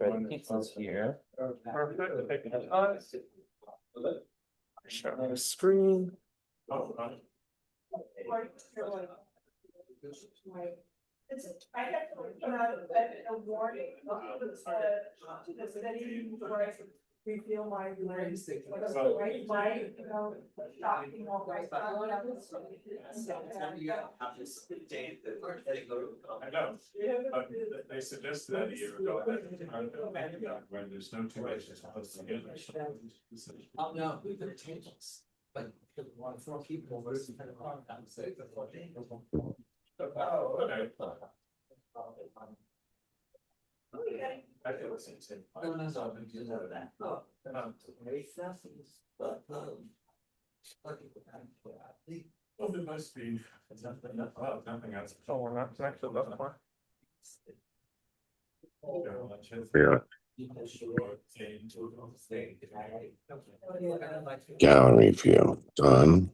Right, pizza's here. Perfect. Share my screen. I had to a warning the city where I reveal my legs, right, my, shocking all right. I know. They suggested that a year ago. When there's no two races supposed to get. Oh, no, we could change this. But one for people was kind of hard to say before. Oh, okay. I feel the same thing. No, because of that. Well, there must be nothing else. Oh, we're not connected that far. Yeah. Gallery view done.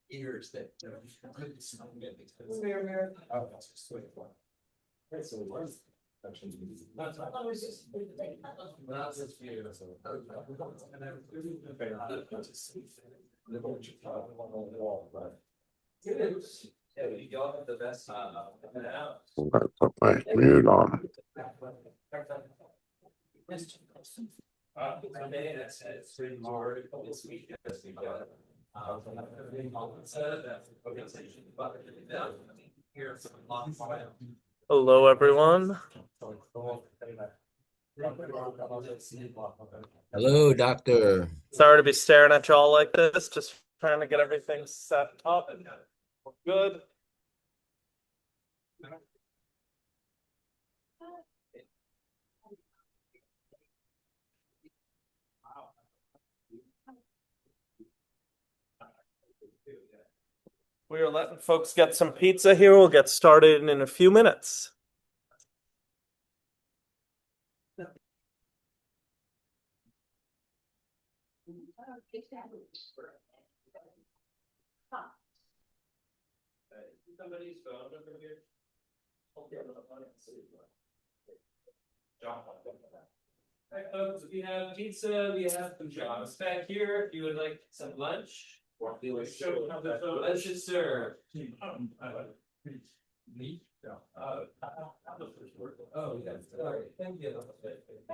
Ears that I'm gonna put my mute on. Hello, everyone. Hello, doctor. Sorry to be staring at y'all like this. Just trying to get everything set up. Good. We are letting folks get some pizza here. We'll get started in a few minutes. Somebody's phone over here. Hi folks, we have pizza, we have some jobs back here, if you would like some lunch. Lunch is served. Me? Oh, yes, sorry, thank you.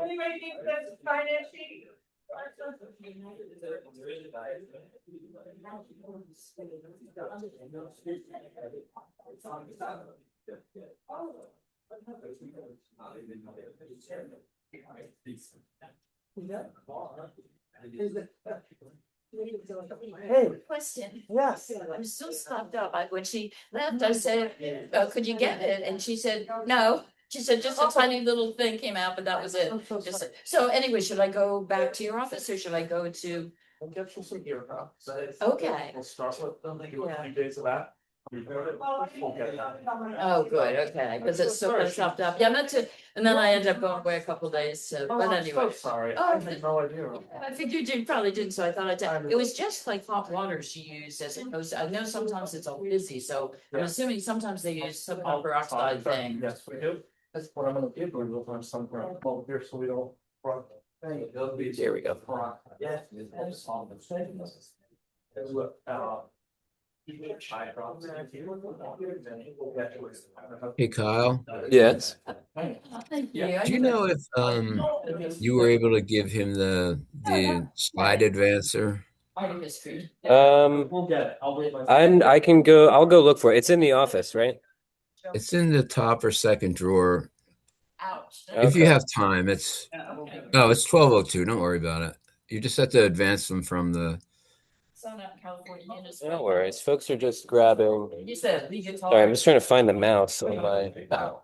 Anybody think that's financing? Hey, question. Yes. I'm so stopped up. When she left, I said, could you get it? And she said, no. She said, just a tiny little thing came out, but that was it. Just, so anyway, should I go back to your office or should I go to? We'll get you some ear drops. Okay. We'll start with them. Give you a few days of that. Oh, good. Okay. Because it's so kind of chopped up. Yeah, meant to, and then I ended up going away a couple of days. So, but anyway. So sorry. Oh, I had no idea. I figured you probably didn't, so I thought I'd tell. It was just like hot water she used as opposed, I know sometimes it's all fizzy, so I'm assuming sometimes they use some peroxide thing. Yes, we do. That's what I'm gonna give you. We'll have some well here so we don't. There we go. Yeah. Hey, Kyle. Yes. Thank you. Do you know if you were able to give him the slide advancer? We'll get it. I'll wait. I can go. I'll go look for it. It's in the office, right? It's in the top or second drawer. Ouch. If you Okay. have time, it's 12:02. Don't worry about it. You just have to advance them from the. Son out in California. No worries. Folks are just grabbing. You said the guitar. Sorry, I'm just trying to find the mouse on my. Oh,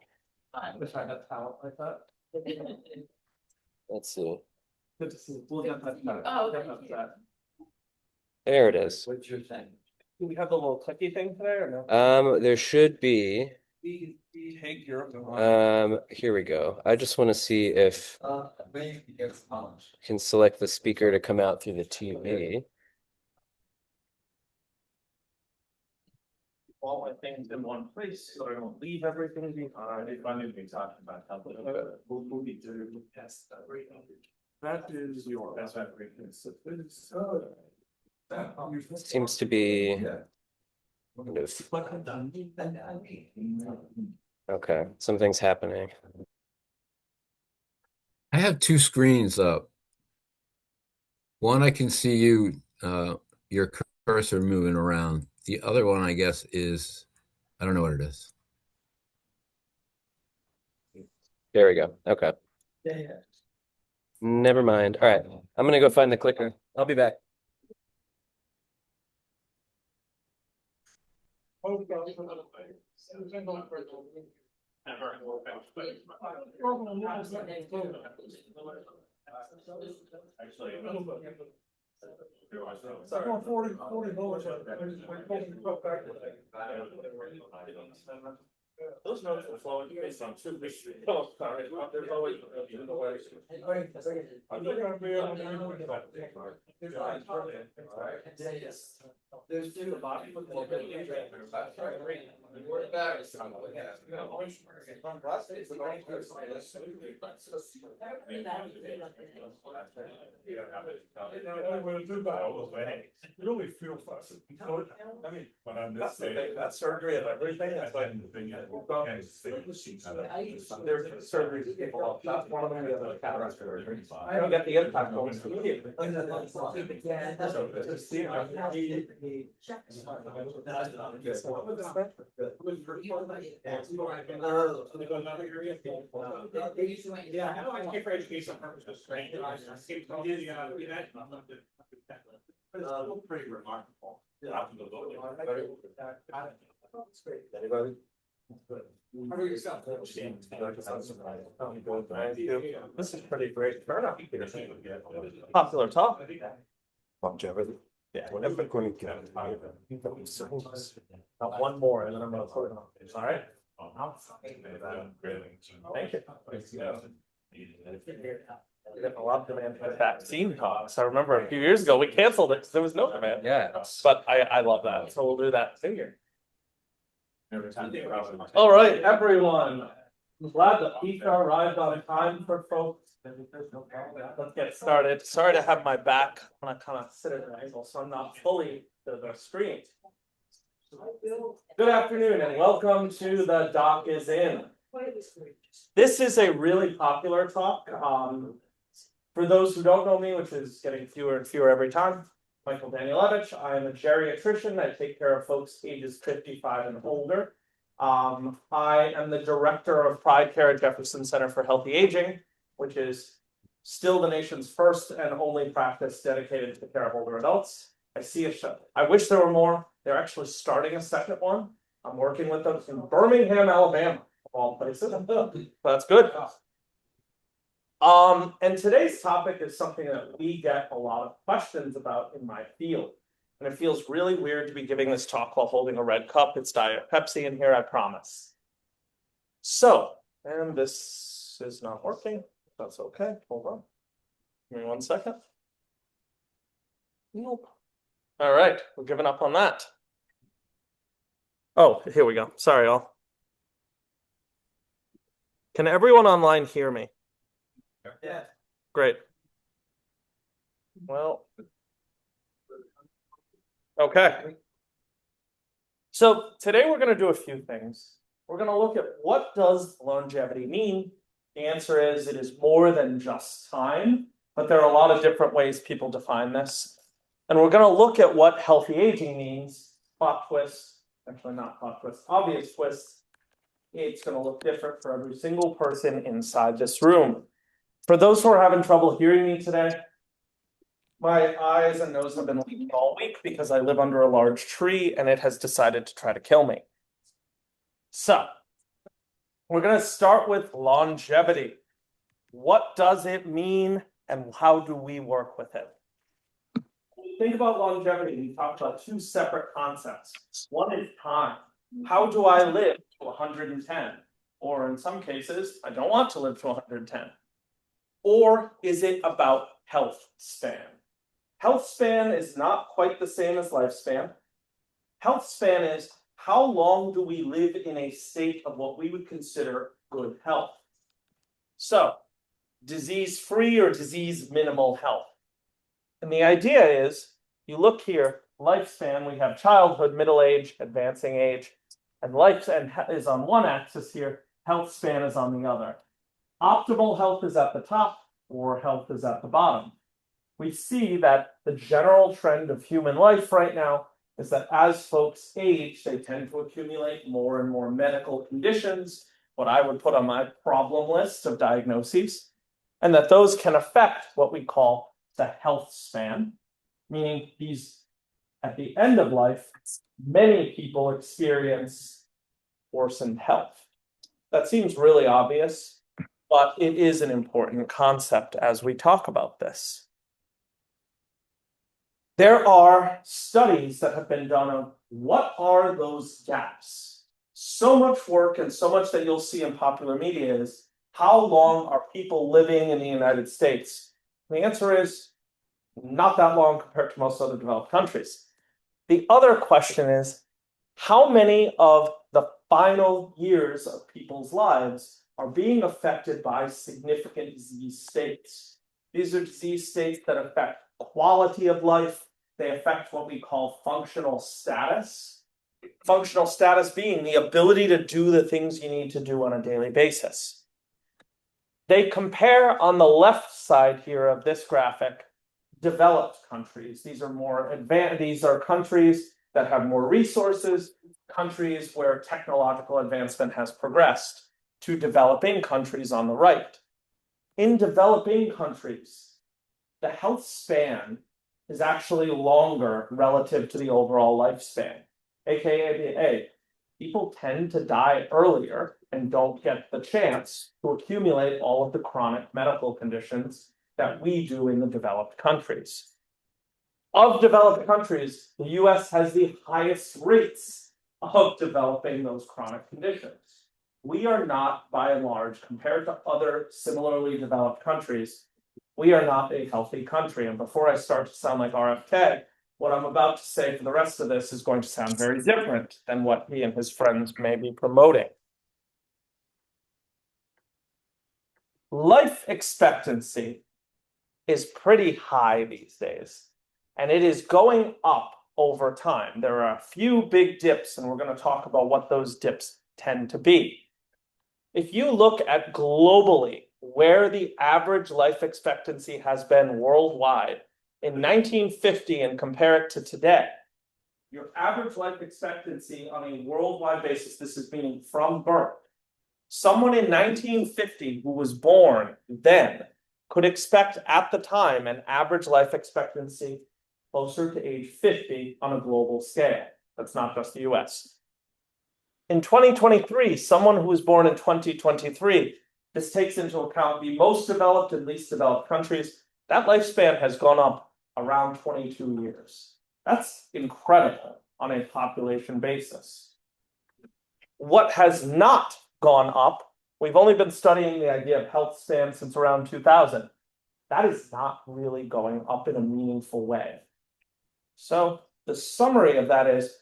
I wish I had talent like that. let's see. Good to see you. We'll get that. Oh, Get thank you. that. There it is. What's your thing? Do we have the little clicky thing today or no? There should be. Take your. Here we go. I just want to see if I can select the speaker to come out through the TV. All my things in one place, so I don't leave everything behind. If I'm gonna be talking about how we'll be doing test that right now. That is your. That's what Seems to be kind of okay. Something's happening. I have two screens up. One, I can see you, your cursor moving around. The other one, I guess, is, I don't know what it is. There we go. Okay. Never mind. All right. I'm gonna go find the clicker. I'll be back. Those notes are flowing based on two. Oh, sorry. There's always in the way. I think I'll be able There's two body. Really feel fast. I mean, when I'm this day, that surgery and everything, it's like the thing. There's surgeries people, that's one of them, the cataract surgery. I don't get the impact almost immediately. Pretty remarkable. Anybody? This is pretty great turnout. Popular topic. Longevity. Yeah, whenever going to get one more and then I'm gonna put it on. All right. Thank you. A lot of demand for vaccine talks. I remember a few years ago we canceled it because there was no demand. Yeah. But I love that. So we'll do that too here. All right, everyone. I'm glad the pizza arrived on time for folks. Let's get started. Sorry to have my back when I kind of sit at an angle, so I'm not fully to the screen. Good afternoon and welcome to the Doc is In. This is a really popular talk. For those who don't know me, which is getting fewer and fewer every time, Michael Danielewicz. I am a geriatrician. I take care of folks ages 55 and older. I am the director of Pride Care at Jefferson Center for Healthy Aging, which is still the nation's first and only practice dedicated to the care of older adults. I wish there were more. They're actually starting a second one. I'm working with them in Birmingham, Alabama, of all places. That's good. And today's topic is something that we get a lot of questions about in my field. And it feels really weird to be giving this talk while holding a red cup. It's Diet Pepsi in here, I promise. So, and this is not working. That's okay. Hold on. Give me 1 second. Nope. All right, we're giving up on that. Oh, here we go. Sorry, all. Can everyone online hear me? Yeah. Great. Well, okay. So today we're going to do a few things. We're going to look at what does longevity mean. The answer is it is more than just time, but there are a lot of different ways people define this. And we're going to look at what healthy aging means. Plot twist, actually not plot twist, obvious twist. It's going to look different for every single person inside this room. For those who are having trouble hearing me today, my eyes and nose have been leaking all week because I live under a large tree and it has decided to try to kill me. So, we're going to start with longevity. What does it mean and how do we work with it? When you think about longevity, we talked about two separate concepts. One is time. How do I live to 110? Or in some cases, I don't want to live to 110. Or is it about health span? Health span is not quite the same as lifespan. Health span is how long do we live in a state of what we would consider good health? So, disease-free or disease minimal health. And the idea is, you look here, lifespan, we have childhood, middle age, advancing age, and lifespan is on one axis here, health span is on the other. Optimal health is at the top, or health is at the bottom. We see that the general trend of human life right now is that as folks age, they tend to accumulate more and more medical conditions, what I would put on my problem list of diagnoses, and that those can affect what we call the health span, meaning these, at the end of life, many people experience worsened health. That seems really obvious, but it is an important concept as we talk about this. There are studies that have been done on what are those gaps. So much work and so much that you'll see in popular media is how long are people living in the United States? The answer is not that long compared to most other developed countries. The other question is how many of the final years of people's lives are being affected by significant disease states? These are disease states that affect quality of life. They affect what we call functional status. Functional status being the ability to do the things you need to do on a daily basis. They compare on the left side here of this graphic, developed countries. These are more advanced, these are countries that have more resources, countries where technological advancement has progressed, to developing countries on the right. In developing countries, the health span is actually longer relative to the overall lifespan. AKA, people tend to die earlier and don't get the chance to accumulate all of the chronic medical conditions that we do in the developed countries. Of developed countries, the US has the highest rates of developing those chronic conditions. We are not, by and large, compared to other similarly developed countries, we are not a healthy country. And before I start to sound like RFK, what I'm about to say for the rest of this is going to sound very different than what he and his friends may be promoting. Life expectancy is pretty high these days, and it is going up over time. There are a few big dips, and we're going to talk about what those dips tend to be. If you look at globally where the average life expectancy has been worldwide in 1950 and compare it to today, your average life expectancy on a worldwide basis, this is meaning from birth, someone in 1950 who was born then could expect at the time an average life expectancy closer to age 50 on a global scale. That's not just the US. In 2023, someone who was born in 2023, this takes into account the most developed and least developed countries, that lifespan has gone up around 22 years. That's incredible on a population basis. What has not gone up, we've only been studying the idea of health span since around 2000. That is not really going up in a meaningful way. So the summary of that is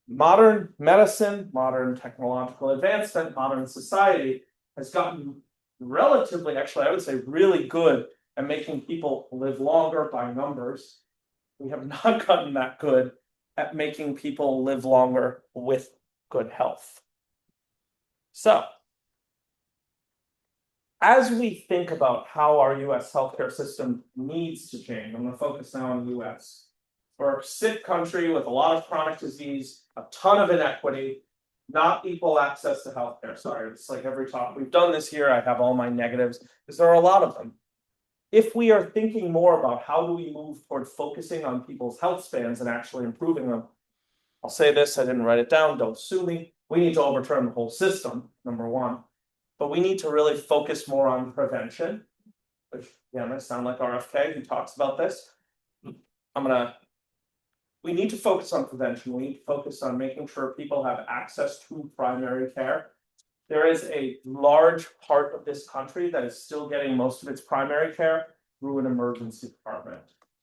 modern medicine, modern technological advancement, modern society has gotten relatively, actually, I would say really good at making people live longer by numbers. We have not gotten that good at making people live longer with good health. So, as we think about how our US healthcare system needs to change, I'm going to focus now on the US. We're a sick country with a lot of chronic disease, a ton of inequity, not equal access to healthcare. Sorry, it's like every talk we've done this year, I have all my negatives because there are a lot of them. If we are thinking more about how do we move toward focusing on people's health spans and actually improving them, I'll say this, I didn't write it down, don't sue me. We need to overturn the whole system, number one. But we need to really focus more on prevention, which, yeah, might sound like RFK, who talks about this. I'm going to we need to focus on prevention. We need to focus on making sure people have access to primary care. There is a large part of this country that is still getting most of its primary care through an emergency department.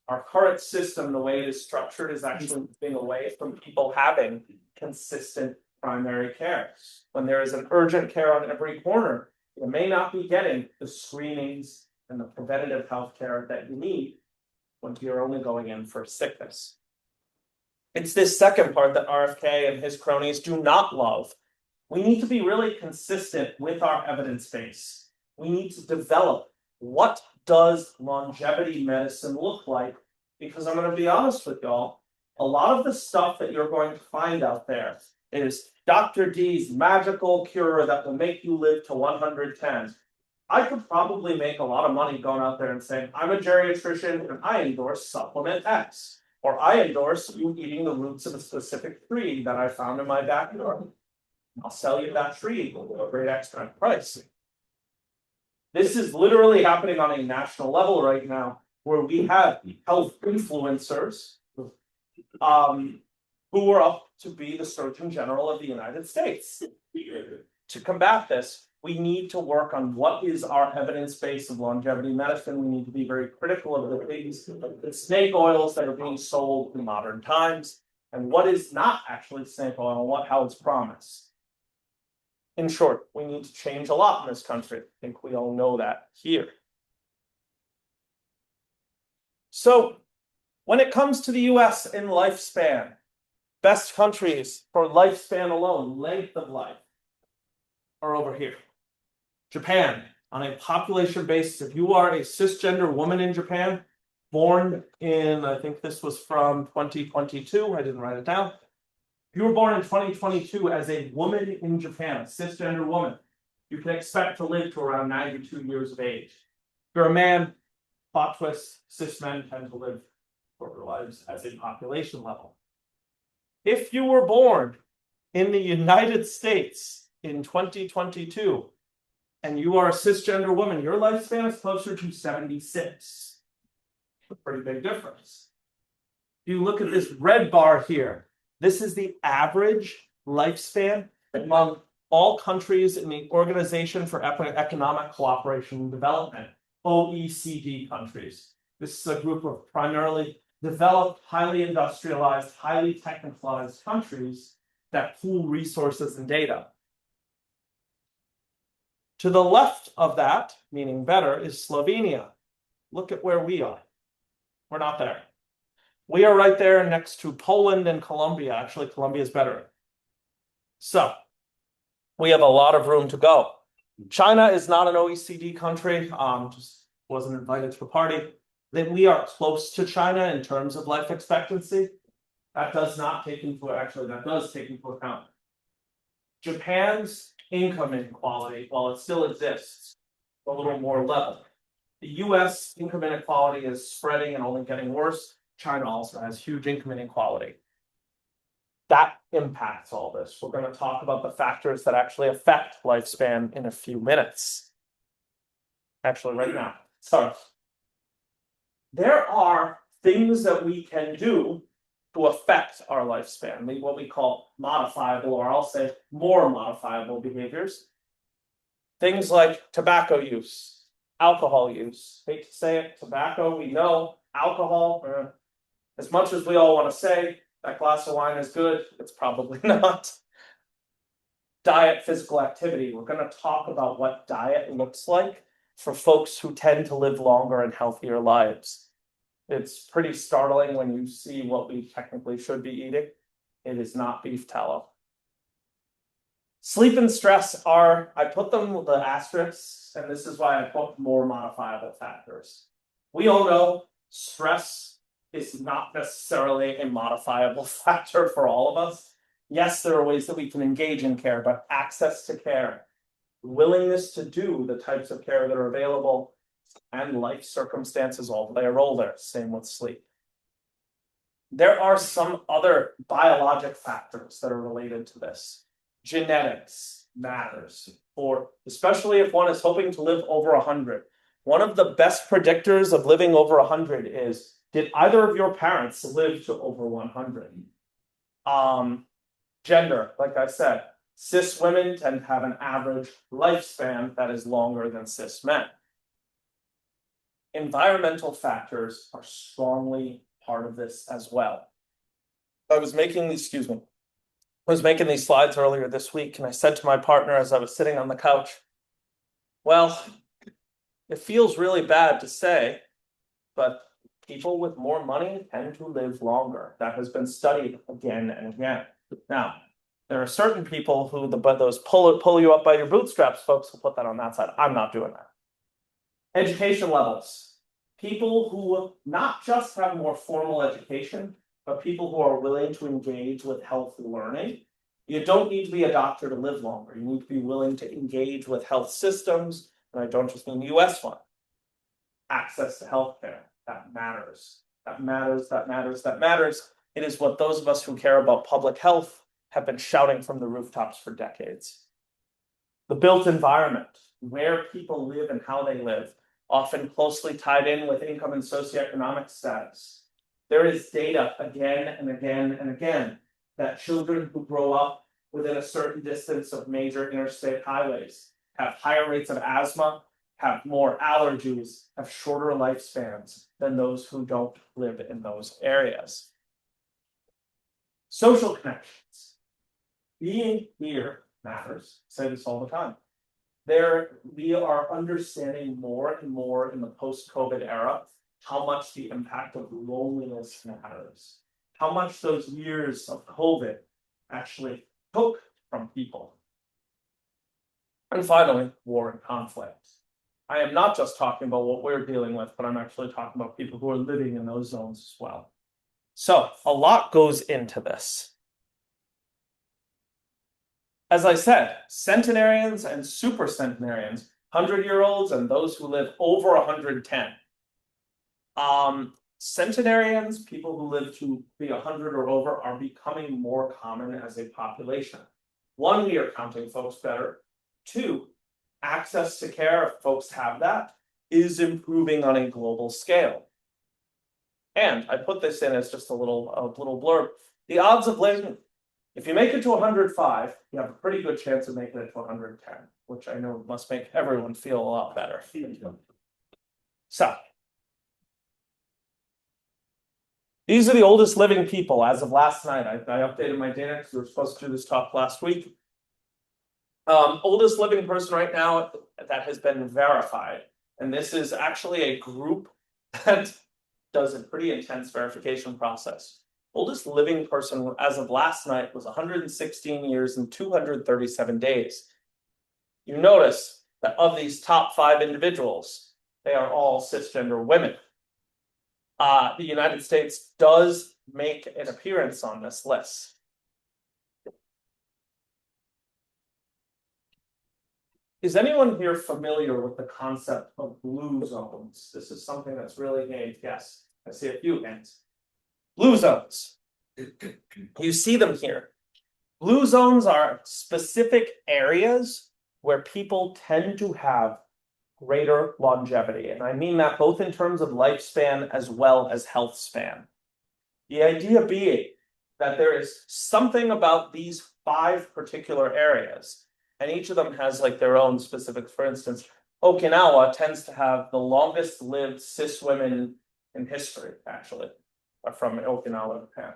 Our current system, the way it is structured, is actually moving away from people having consistent primary care. When there is an urgent care on every corner, you may not be getting the screenings and the preventative health care that you need when you're only going in for sickness. It's this second part that RFK and his cronies do not love. We need to be really consistent with our evidence base. We need to develop what does longevity medicine look like, because I'm going to be honest with y'all, a lot of the stuff that you're going to find out there is Dr. D's magical cure that will make you live to 110. I could probably make a lot of money going out there and saying, I'm a geriatrician and I endorse supplement X, or I endorse you eating the roots of a specific tree that I found in my backyard. I'll sell you that tree for a great extra price. This is literally happening on a national level right now, where we have health influencers who are up to be the Surgeon General of the United States. To combat this, we need to work on what is our evidence base of longevity medicine. We need to be very critical of the things, the snake oils that are being sold in modern times, and what is not actually snake oil and how it's promised. In short, we need to change a lot in this country. I think we all know that here. So, when it comes to the US in lifespan, best countries for lifespan alone, length of life, are over here. Japan, on a population basis, if you are a cisgender woman in Japan, born in, I think this was from 2022, I didn't write it down. If you were born in 2022 as a woman in Japan, a cisgender woman, you can expect to live to around 92 years of age. If you're a man, plot twist, cis men tend to live shorter lives as a population level. If you were born in the United States in 2022, and you are a cisgender woman, your lifespan is closer to 76. A pretty big difference. If you look at this red bar here, this is the average lifespan among all countries in the Organization for Economic Cooperation and Development, OECD countries. This is a group of primarily developed, highly industrialized, highly technicalized countries that pool resources and data. To the left of that, meaning better, is Slovenia. Look at where we are. We're not there. We are right there next to Poland and Colombia. Actually, Colombia is better. So, we have a lot of room to go. China is not an OECD country, just wasn't invited to the party. Then we are close to China in terms of life expectancy. That does take into account Japan's income inequality, while it still exists, a little more level. The US income inequality is spreading and only getting worse. China also has huge income inequality. That impacts all this. We're going to talk about the factors that actually affect lifespan in a few minutes. Actually, right now. Sorry. There are things that we can do to affect our lifespan, what we call modifiable, or I'll say more modifiable behaviors. Things like tobacco use, alcohol use. Hate to say it, tobacco, we know. Alcohol, as much as we all want to say that glass of wine is good, it's probably not. Diet, physical activity. We're going to talk about what diet looks like for folks who tend to live longer and healthier lives. It's pretty startling when you see what we technically should be eating. It is not beef tallow. Sleep and stress are, I put them with the asterisks, and this is why I put more modifiable factors. We all know stress is not necessarily a modifiable factor for all of us. Yes, there are ways that we can engage in care, but access to care, willingness to do the types of care that are available, and life circumstances all play a role there. Same with sleep. There are some other biologic factors that are related to this. Genetics matters, or especially if one is hoping to live over 100. One of the best predictors of living over 100 is Did either of your parents live to over 100? Gender, like I said, cis women tend to have an average lifespan that is longer than cis men. Environmental factors are strongly part of this as well. I was making these slides earlier this week, and I said to my partner as I was sitting on the couch, well, it feels really bad to say, but people with more money tend to live longer. That has been studied again and again. Now, there are certain people who those pull you up by your bootstraps folks will put that on that side. I'm not doing that. Education levels. People who not just have more formal education, but people who are willing to engage with health learning. You don't need to be a doctor to live longer. You need to be willing to engage with health systems, and I don't just mean the US one. Access to healthcare, that matters. That matters, that matters, that matters. It is what those of us who care about public health have been shouting from the rooftops for decades. The built environment, where people live and how they live, often closely tied in with income and socioeconomic status. There is data again and again and again that children who grow up within a certain distance of major interstate highways have higher rates of asthma, have more allergies, have shorter lifespans than those who don't live in those areas. Social connections. Being here matters. I say this all the time. We are understanding more and more in the post-COVID era how much the impact of loneliness matters. How much those years of COVID actually took from people. And finally, war and conflict. I am not just talking about what we're dealing with, but I'm actually talking about people who are living in those zones as well. So a lot goes into this. As I said, centenarians and super centenarians, 100-year-olds and those who live over 110. Centenarians, people who live to be 100 or over, are becoming more common as a population. One, we are counting folks better. Two, access to care, if folks have that, is improving on a global scale. And I put this in as just a little blurb. The odds of living, if you make it to 105, you have a pretty good chance of making it to 110, which I know must make everyone feel a lot better. So, these are the oldest living people as of last night. I updated my data because we were supposed to do this talk last week. Oldest living person right now that has been verified. And this is actually a group that does a pretty intense verification process. Oldest living person as of last night was 116 years and 237 days. You notice that of these top 5 individuals, they are all cisgender women. The United States does make an appearance on this list. Is anyone here familiar with the concept of blue zones? This is something that's really gained. Yes, I see a few hands. Blue zones. You see them here. Blue zones are specific areas where people tend to have greater longevity. And I mean that both in terms of lifespan as well as health span. The idea being that there is something about these 5 particular areas, and each of them has like their own specific. For instance, Okinawa tends to have the longest lived cis women in history, actually, from Okinawa, Japan.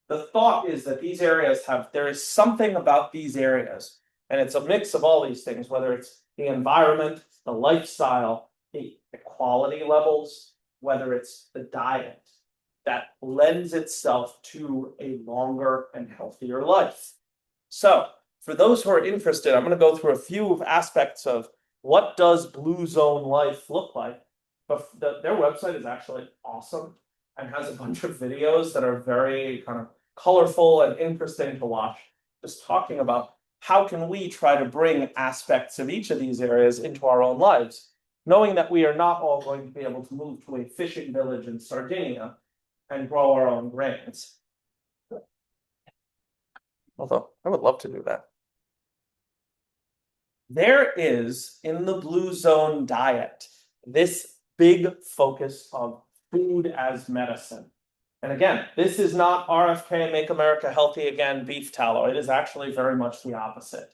The thought is that these areas there is something about these areas, and it's a mix of all these things, whether it's the environment, the lifestyle, the equality levels, whether it's the diet, that lends itself to a longer and healthier life. So, for those who are interested, I'm going to go through a few aspects of what does blue zone life look like. But their website is actually awesome and has a bunch of videos that are very kind of colorful and interesting to watch, just talking about how can we try to bring aspects of each of these areas into our own lives, knowing that we are not all going to be able to move to a fishing village in Sardinia and grow our own grains. Although I would love to do that. There is, in the blue zone diet, this big focus of food as medicine. And again, this is not RFK, Make America Healthy Again beef tallow. It is actually very much the opposite.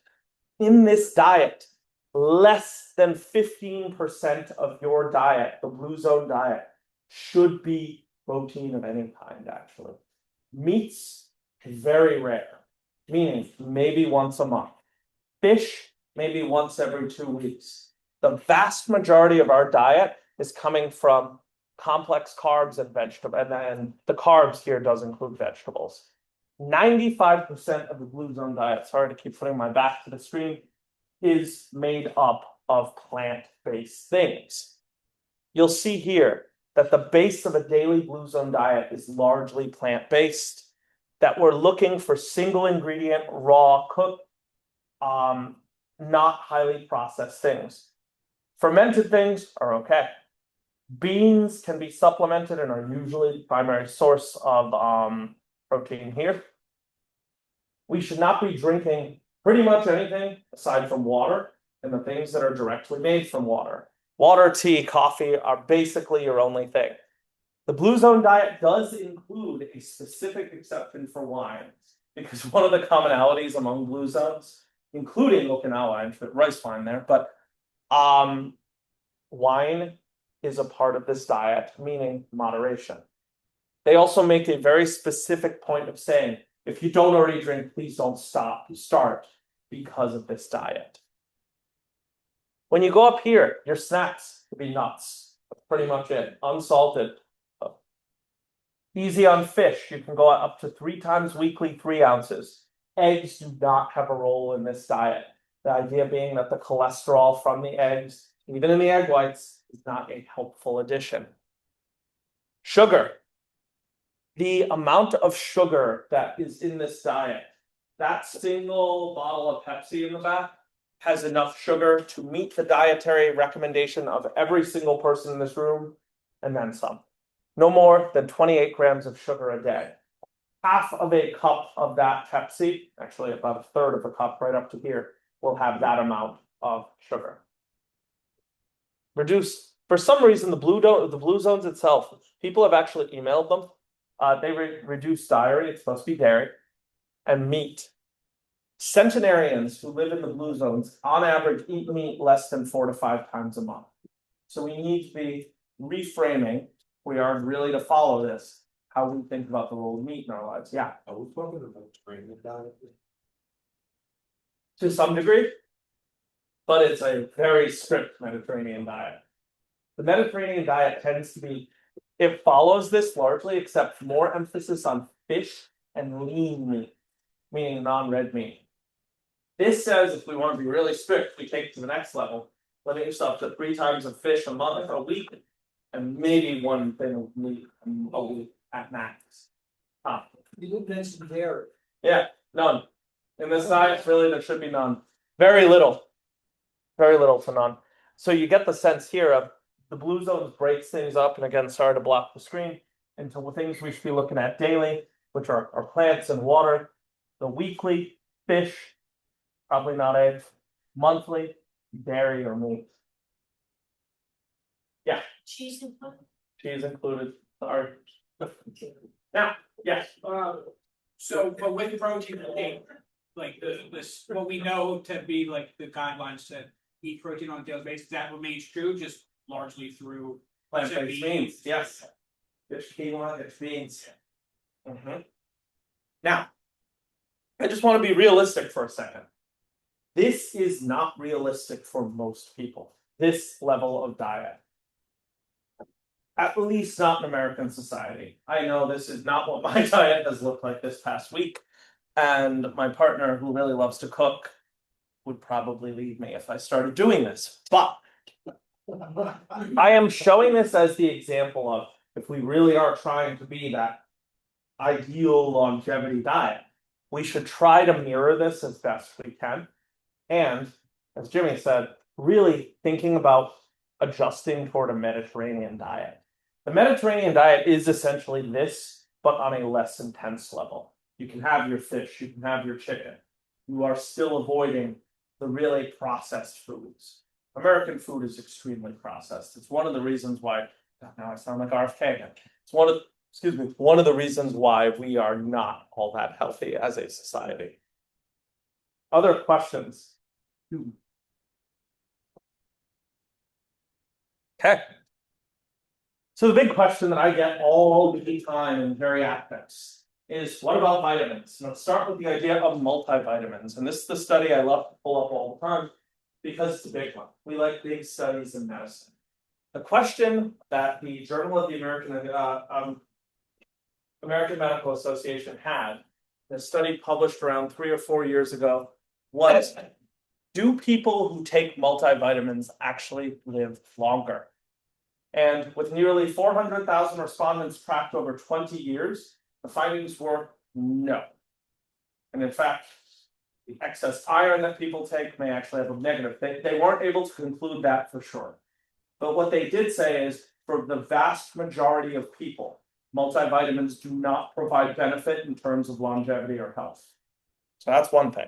In this diet, less than 15% of your diet, the blue zone diet, should be protein of any kind, actually. Meats, very rare, meaning maybe once a month. Fish, maybe once every 2 weeks. The vast majority of our diet is coming from complex carbs and vegetables, and the carbs here does include vegetables. 95% of the blue zone diet, sorry to keep putting my back to the screen, is made up of plant-based things. You'll see here that the base of a daily blue zone diet is largely plant-based, that we're looking for single ingredient, raw, cooked, not highly processed things. Fermented things are okay. Beans can be supplemented and are usually the primary source of protein here. We should not be drinking pretty much anything aside from water and the things that are directly made from water. Water, tea, coffee are basically your only thing. The blue zone diet does include a specific exception for wines, because one of the commonalities among blue zones, including Okinawa, and rice wine there, but wine is a part of this diet, meaning moderation. They also make a very specific point of saying, if you don't already drink, please don't start because of this diet. When you go up here, your snacks could be nuts. That's pretty much it. Unsalted. Easy on fish. You can go up to 3 times weekly, 3 ounces. Eggs do not have a role in this diet. The idea being that the cholesterol from the eggs, even in the egg whites, is not a helpful addition. Sugar. The amount of sugar that is in this diet, that single bottle of Pepsi in the back has enough sugar to meet the dietary recommendation of every single person in this room, and then some. No more than 28 grams of sugar a day. Half of a cup of that Pepsi, actually about a third of a cup right up to here, will have that amount of sugar. Reduce, for some reason, the blue zones itself, people have actually emailed them. They reduce dairy, it's supposed to be dairy, and meat. Centenarians who live in the blue zones, on average, eat meat less than 4 to 5 times a month. So we need to be reframing, we are really to follow this, how we think about the role of meat in our lives. Yeah. Are we talking about training diet? To some degree, but it's a very strict Mediterranean diet. The Mediterranean diet tends to be, it follows this largely, except more emphasis on fish and lean meat, meaning non-red meat. This says if we want to be really strict, we take it to the next level, limit yourself to 3 times of fish a week, and maybe 1 thing of meat a week at max. You didn't mention dairy. Yeah, none. In this diet, really, there should be none. Very little to none. So you get the sense here of the blue zones breaks things up, and again, sorry to block the screen, into things we should be looking at daily, which are plants and water. The weekly, fish, probably not eggs. Monthly, dairy or meat. Yeah. Cheese and butter. Cheese included. Sorry. Now, yes. So, but with protein, like what we know to be like the guidelines to eat protein on a daily basis, that remains true, just largely through Plant-based beans, yes. Fish, quinoa, fish beans. Now, I just want to be realistic for a second. This is not realistic for most people, this level of diet. At least not in American society. I know this is not what my diet has looked like this past week. And my partner, who really loves to cook, would probably leave me if I started doing this. But I am showing this as the example of if we really are trying to be that ideal longevity diet, we should try to mirror this as best we can. And as Jimmy said, really thinking about adjusting toward a Mediterranean diet. The Mediterranean diet is essentially this, but on a less intense level. You can have your fish, you can have your chicken. You are still avoiding the really processed foods. American food is extremely processed. It's one of the reasons why Now I sound like RFK again. It's one of the reasons why we are not all that healthy as a society. Other questions? Okay. So the big question that I get all the time in geriatrics is, what about vitamins? Let's start with the idea of multivitamins. And this is the study I love to pull up all the time because it's a big one. We like big studies in medicine. The question that the Journal of the American Medical Association had, a study published around 3 or 4 years ago, was, do people who take multivitamins actually live longer? And with nearly 400,000 respondents tracked over 20 years, the findings were no. And in fact, the excess iron that people take may actually have a negative. They weren't able to conclude that for sure. But what they did say is, for the vast majority of people, multivitamins do not provide benefit in terms of longevity or health. So that's one thing.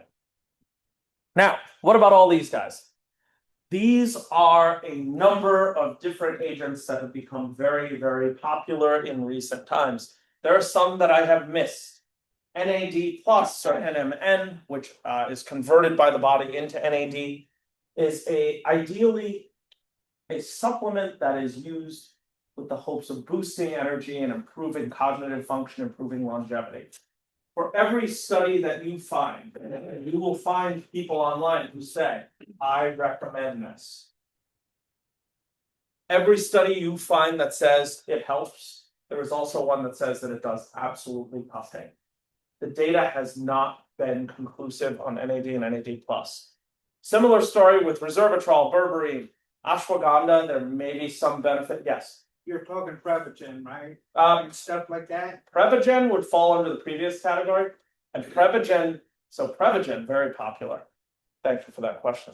Now, what about all these guys? These are a number of different agents that have become very, very popular in recent times. There are some that I have missed. NAD plus or NMN, which is converted by the body into NAD, is ideally a supplement that is used with the hopes of boosting energy and improving cognitive function, improving longevity. For every study that you find, you will find people online who say, I recommend this. Every study you find that says it helps, there is also one that says that it does absolutely nothing. The data has not been conclusive on NAD and NAD+. Similar story with resveratrol, berberine, ashwagandha. There may be some benefit, yes. You're talking Prevagen, right? Stuff like that. Prevagen would fall under the previous category, and Prevagen, very popular. Thank you for that question.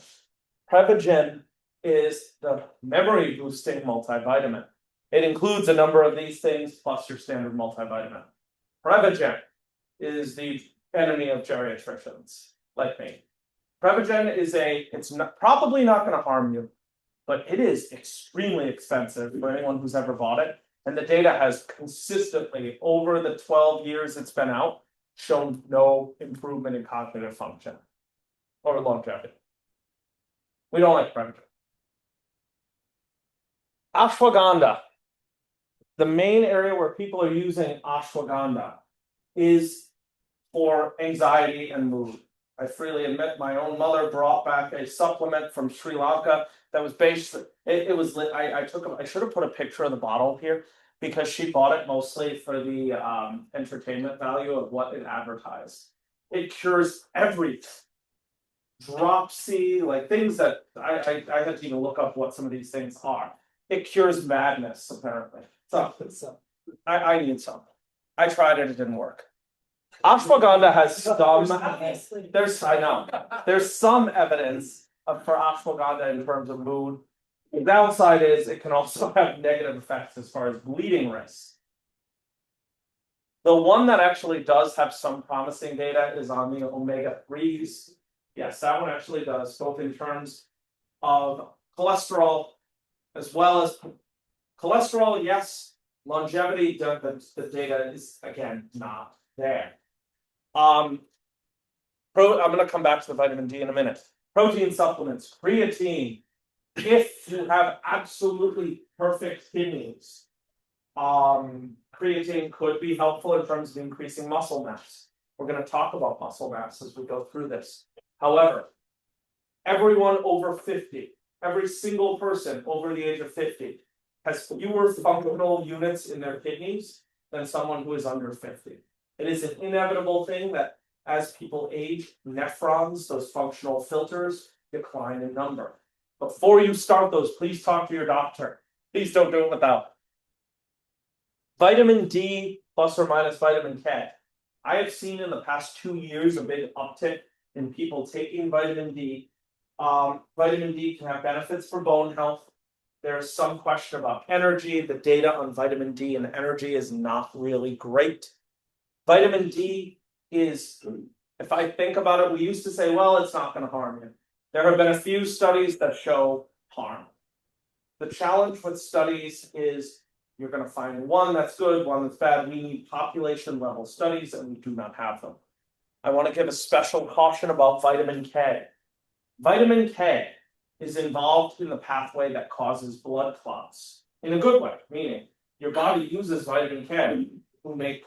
Prevagen is the memory boosting multivitamin. It includes a number of these things plus your standard multivitamin. Prevagen is the enemy of geriatricians like me. Prevagen is probably not going to harm you, but it is extremely expensive for anyone who's ever bought it. And the data has consistently, over the 12 years it's been out, shown no improvement in cognitive function or longevity. We don't like Prevagen. Ashwagandha. The main area where people are using ashwagandha is for anxiety and mood. I freely admit my own mother brought back a supplement from Sri Lanka that was based. I should have put a picture of the bottle here because she bought it mostly for the entertainment value of what it advertised. It cures everything. Dropsy, like things that I had to even look up what some of these things are. It cures madness, apparently. So I need some. I tried it, it didn't work. Ashwagandha has there's some evidence for ashwagandha in terms of mood. The downside is it can also have negative effects as far as bleeding risk. The one that actually does have some promising data is on the omega-3s. Yes, that one actually does, both in terms of cholesterol as well as cholesterol, yes. Longevity, the data is, again, not there. I'm going to come back to the vitamin D in a minute. Protein supplements, creatine. If you have absolutely perfect kidneys, creatine could be helpful in terms of increasing muscle mass. We're going to talk about muscle mass as we go through this. However, everyone over 50, every single person over the age of 50 has fewer functional units in their kidneys than someone who is under 50. It is an inevitable thing that as people age, nephrons, those functional filters, decline in number. Before you start those, please talk to your doctor. Please don't do it without. Vitamin D plus or minus vitamin K. I have seen in the past 2 years a big uptick in people taking vitamin D. Vitamin D can have benefits for bone health. There's some question about energy. The data on vitamin D and energy is not really great. Vitamin D is, if I think about it, we used to say, well, it's not going to harm you. There have been a few studies that show harm. The challenge with studies is You're gonna find one that's good, one that's bad. We need population level studies and we do not have them. I want to give a special caution about vitamin K. Vitamin K is involved in the pathway that causes blood clots in a good way, meaning your body uses vitamin K to make,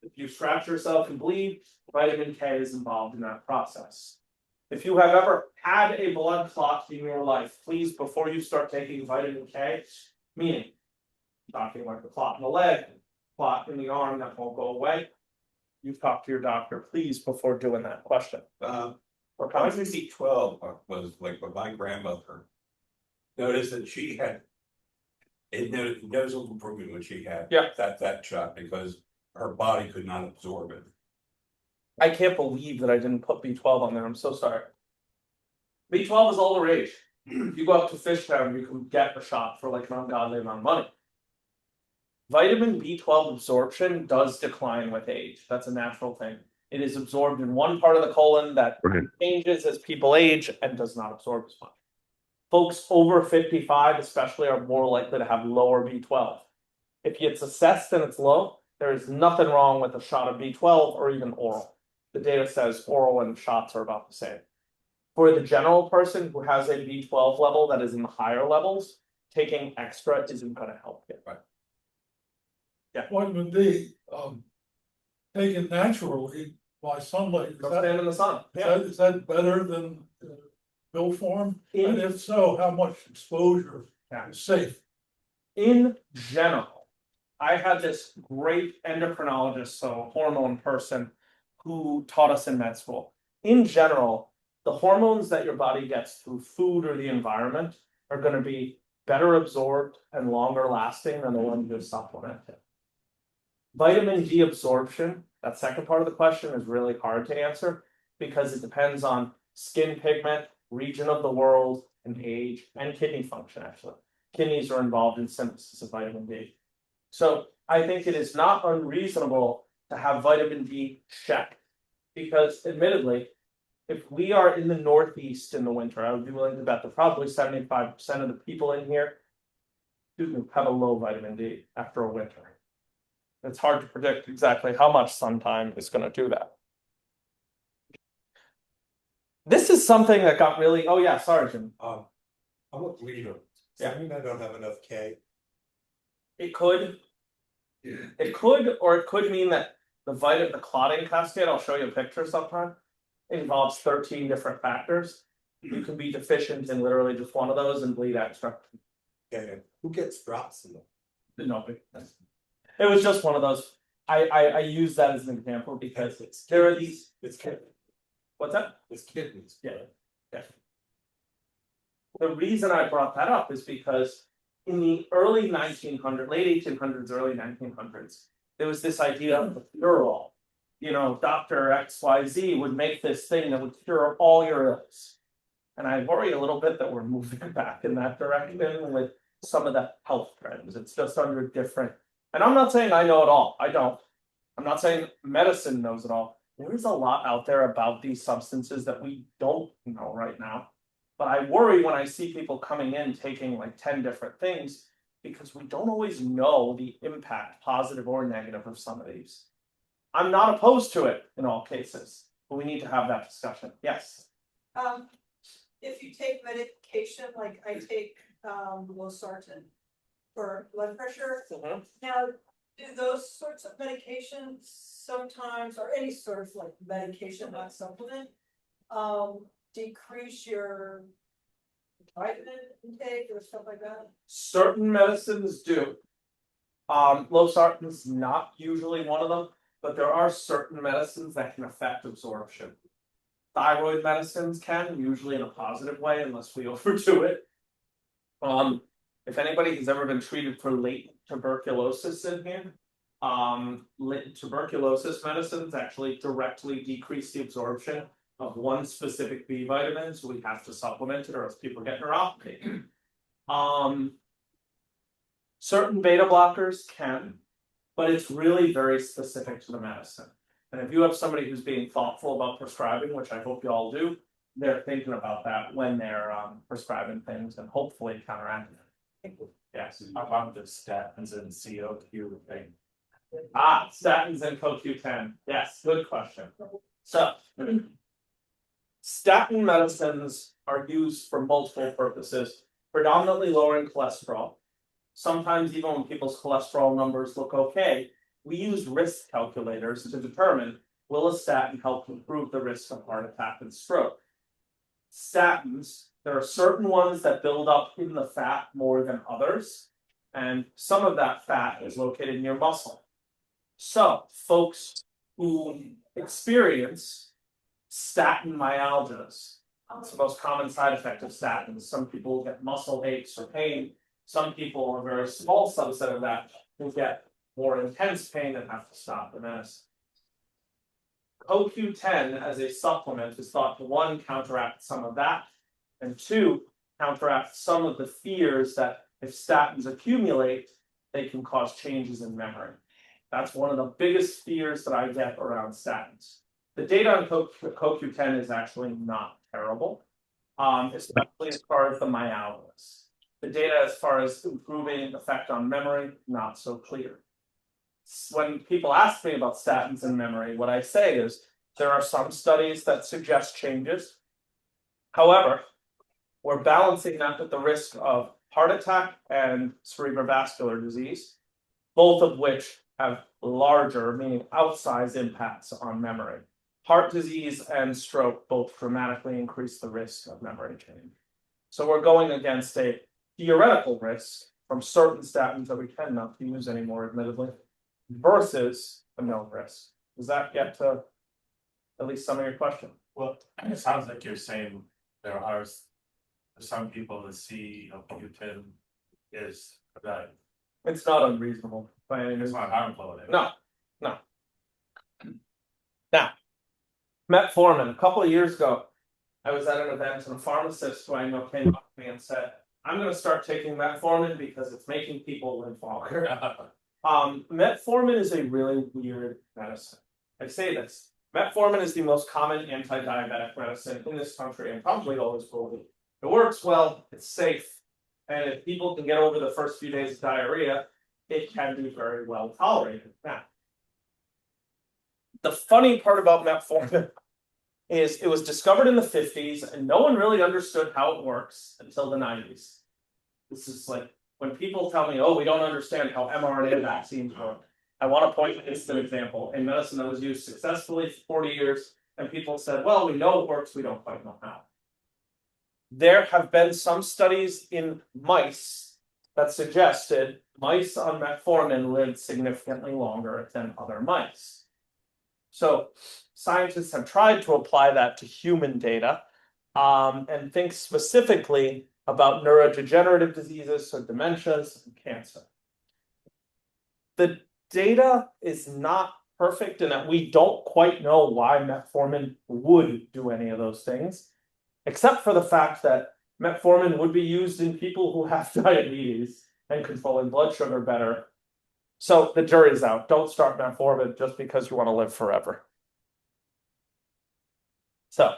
if you scratch yourself and bleed, vitamin K is involved in that process. If you have ever had a blood clot in your life, please, before you start taking vitamin K, meaning talking like the clot in the leg, clot in the arm that won't go away, you talk to your doctor, please, before doing that question. Or Vitamin B12 was like with my grandmother. Noticed that she had it noticeable improvement when she had that shot because her body could not absorb it. I can't believe that I didn't put B12 on there. I'm so sorry. B12 is all the rage. If you go up to Fishtown, you can get a shot for like an ungodly amount of money. Vitamin B12 absorption does decline with age. That's a natural thing. It is absorbed in one part of the colon that changes as people age and does not absorb as much. Folks over 55 especially are more likely to have lower B12. If it's assessed and it's low, there is nothing wrong with a shot of B12 or even oral. The data says oral and shots are about the same. For the general person who has a B12 level that is in the higher levels, taking extra isn't going to help you. Right. Yeah. Vitamin D, taken naturally by sunlight. Go stand in the sun. Is that better than pill form? And if so, how much exposure is safe? In general, I had this great endocrinologist, so hormone person, who taught us in med school. In general, the hormones that your body gets through food or the environment are going to be better absorbed and longer lasting than the ones you supplemented. Vitamin D absorption, that second part of the question, is really hard to answer because it depends on skin pigment, region of the world, and age, and kidney function, actually. Kidneys are involved in synthesis of vitamin D. So I think it is not unreasonable to have vitamin D checked because, admittedly, if we are in the Northeast in the winter, I would be willing to bet that probably 75% of the people in here do have a low vitamin D after a winter. It's hard to predict exactly how much sun time is going to do that. This is something that got really, oh yeah, sorry, Jim. I'm a bleeder. Does that mean I don't have enough K? It could. It could, or it could mean that the clotting cascade, I'll show you a picture sometime, involves 13 different factors. You can be deficient in literally just one of those and bleed extra. Okay. Who gets drops in them? Nobody. It was just one of those. I use that as an example because there are these. It's kidneys. What's that? It's kidneys. Yeah. The reason I brought that up is because in the early 1900s, late 1800s, early 1900s, there was this idea of the cure-all. You know, Dr. XYZ would make this thing that would cure all your ills. And I worry a little bit that we're moving back in that direction with some of the health trends. It's just under different. And I'm not saying I know it all. I don't. I'm not saying medicine knows it all. There is a lot out there about these substances that we don't know right now. But I worry when I see people coming in taking like 10 different things because we don't always know the impact, positive or negative, of some of these. I'm not opposed to it in all cases, but we need to have that discussion. Yes. If you take medication, like I take losartan for blood pressure. Now, do those sorts of medications sometimes, or any sort of like medication, not supplement, decrease your vitamin intake or stuff like that? Certain medicines do. Losartan is not usually one of them, but there are certain medicines that can affect absorption. Thyroid medicines can, usually in a positive way, unless we overdo it. If anybody has ever been treated for latent tuberculosis in here, latent tuberculosis medicines actually directly decrease the absorption of one specific B vitamin, so we have to supplement it or else people get neuropathy. Certain beta blockers can, but it's really very specific to the medicine. And if you have somebody who's being thoughtful about prescribing, which I hope you all do, they're thinking about that when they're prescribing things and hopefully counteracting it. Yes. About the statins and COQ thing. Statins and CoQ10. Yes, good question. So, statin medicines are used for multiple purposes, predominantly lowering cholesterol. Sometimes even when people's cholesterol numbers look okay, we use risk calculators to determine, will a statin help improve the risk of heart attack and stroke? Statins, there are certain ones that build up in the fat more than others, and some of that fat is located near muscle. So, folks who experience statin myalgias, it's the most common side effect of statins. Some people get muscle aches or pain. Some people, a very small subset of that, will get more intense pain and have to stop the medicine. CoQ10 as a supplement is thought to, one, counteract some of that, and two, counteract some of the fears that if statins accumulate, they can cause changes in memory. That's one of the biggest fears that I get around statins. The data on CoQ10 is actually not terrible, especially as far as the myalgias. The data as far as improving effect on memory, not so clear. When people ask me about statins and memory, what I say is there are some studies that suggest changes. However, we're balancing that with the risk of heart attack and cerebrovascular disease, both of which have larger, meaning outsized impacts on memory. Heart disease and stroke both dramatically increase the risk of memory change. So we're going against a theoretical risk from certain statins that we tend not to use anymore, admittedly, versus a known risk. Does that get to at least some of your question? Well, it sounds like you're saying there are some people that see CoQ10 is that It's not unreasonable by any means. it's not harmful. No. Now, metformin. A couple of years ago, I was at an event and a pharmacist who I know came up to me and said, I'm going to start taking metformin because it's making people live longer. Metformin is a really weird medicine. I say this. Metformin is the most common anti-diabetic medicine in this country and probably always will be. It works well, it's safe, and if people can get over the first few days of diarrhea, it can be very well tolerated. Now, the funny part about metformin is it was discovered in the 50s and no one really understood how it works until the 90s. This is like when people tell me, oh, we don't understand how mRNA vaccines work. I want to point to this as an example. A medicine that was used successfully for 40 years, and people said, well, we know it works, we don't quite know how. There have been some studies in mice that suggested mice on metformin lived significantly longer than other mice. So scientists have tried to apply that to human data and think specifically about neurodegenerative diseases, so dementias and cancer. The data is not perfect in that we don't quite know why metformin would do any of those things, except for the fact that metformin would be used in people who have diabetes and controlling blood sugar better. So the jury's out. Don't start metformin just because you want to live forever. So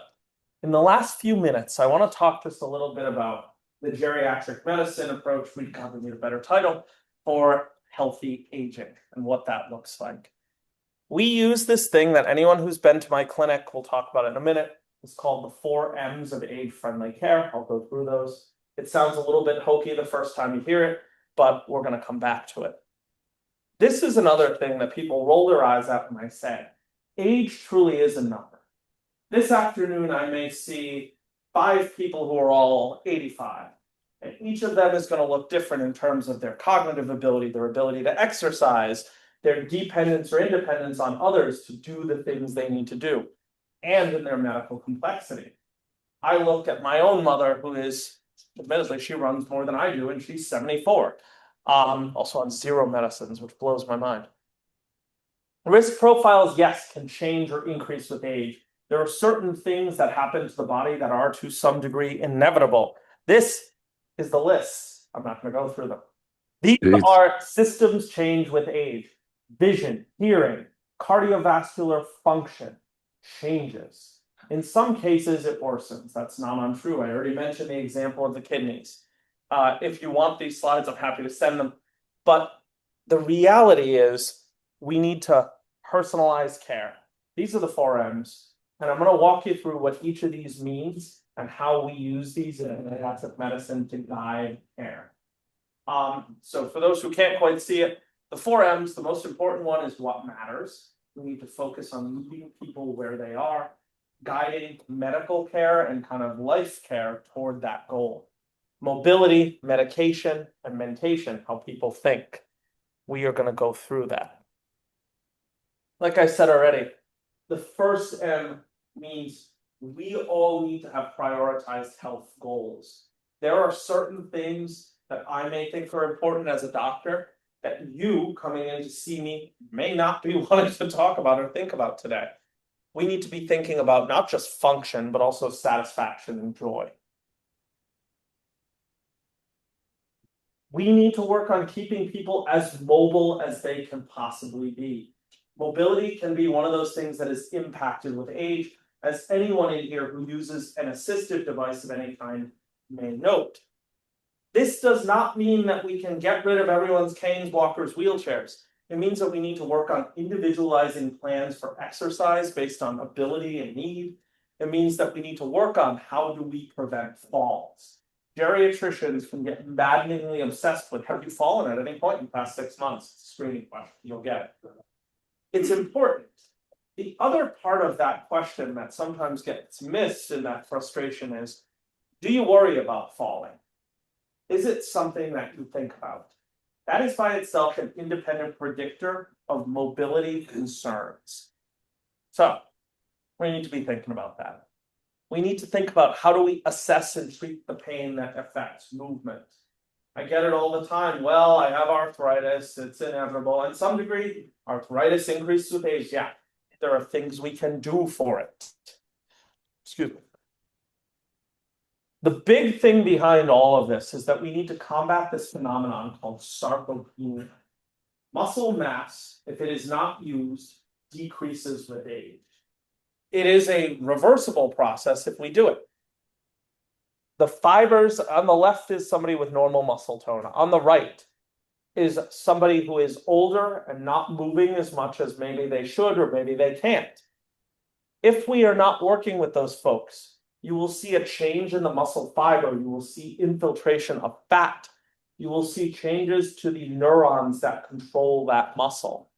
in the last few minutes, I want to talk just a little bit about the geriatric medicine approach, we probably need a better title, for healthy aging and what that looks like. We use this thing that anyone who's been to my clinic, we'll talk about it in a minute. It's called the 4 M's of age-friendly care. I'll go through those. It sounds a little bit hokey the first time you hear it, but we're going to come back to it. This is another thing that people roll their eyes at when I say, age truly is a number. This afternoon, I may see 5 people who are all 85. And each of them is going to look different in terms of their cognitive ability, their ability to exercise, their dependence or independence on others to do the things they need to do, and in their medical complexity. I look at my own mother, who is, admittedly, she runs more than I do, and she's 74. Also on 0 medicines, which blows my mind. Risk profiles, yes, can change or increase with age. There are certain things that happen to the body that are to some degree inevitable. This is the list. I'm not going to go through them. These are systems change with age. Vision, hearing, cardiovascular function changes. In some cases, it worsens. That's not untrue. I already mentioned the example of the kidneys. If you want these slides, I'm happy to send them. But the reality is we need to personalize care. These are the 4Ms. And I'm going to walk you through what each of these means and how we use these in integrative medicine to guide care. So for those who can't quite see it, the 4Ms, the most important one is what matters. We need to focus on meeting people where they are, guiding medical care and kind of life care toward that goal. Mobility, medication, and mentation, how people think. We are going to go through that. Like I said already, the first M means we all need to have prioritized health goals. There are certain things that I may think are important as a doctor that you coming in to see me may not be wanting to talk about or think about today. We need to be thinking about not just function, but also satisfaction and joy. We need to work on keeping people as mobile as they can possibly be. Mobility can be one of those things that is impacted with age, as anyone in here who uses an assistive device of any kind may note. This does not mean that we can get rid of everyone's canes, walkers, wheelchairs. It means that we need to work on individualizing plans for exercise based on ability and need. It means that we need to work on how do we prevent falls. Geriatricians can get maddeningly obsessed with have you fallen at any point in the past 6 months? It's a screening question, you'll get it. It's important. The other part of that question that sometimes gets missed in that frustration is, do you worry about falling? Is it something that you think about? That is by itself an independent predictor of mobility concerns. So we need to be thinking about that. We need to think about how do we assess and treat the pain that affects movement. I get it all the time. Well, I have arthritis, it's inevitable. In some degree, arthritis increases with age. Yeah, there are things we can do for it. Excuse me. The big thing behind all of this is that we need to combat this phenomenon called sarcopenia. Muscle mass, if it is not used, decreases with age. It is a reversible process if we do it. The fibers on the left is somebody with normal muscle tone. On the right is somebody who is older and not moving as much as maybe they should or maybe they can't. If we are not working with those folks, you will see a change in the muscle fiber. You will see infiltration of fat. You will see changes to the neurons that control that muscle.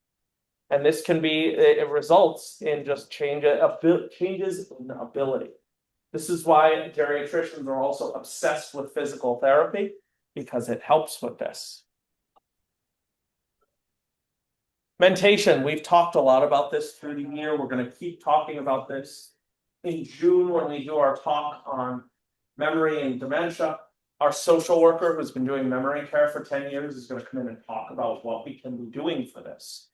And this can be, it results in just changes in ability. This is why geriatricians are also obsessed with physical therapy, because it helps with this. Mentation, we've talked a lot about this through the year. We're going to keep talking about this. In June, when we do our talk on memory and dementia, our social worker who's been doing memory care for 10 years is going to come in and talk about what we can be doing for this.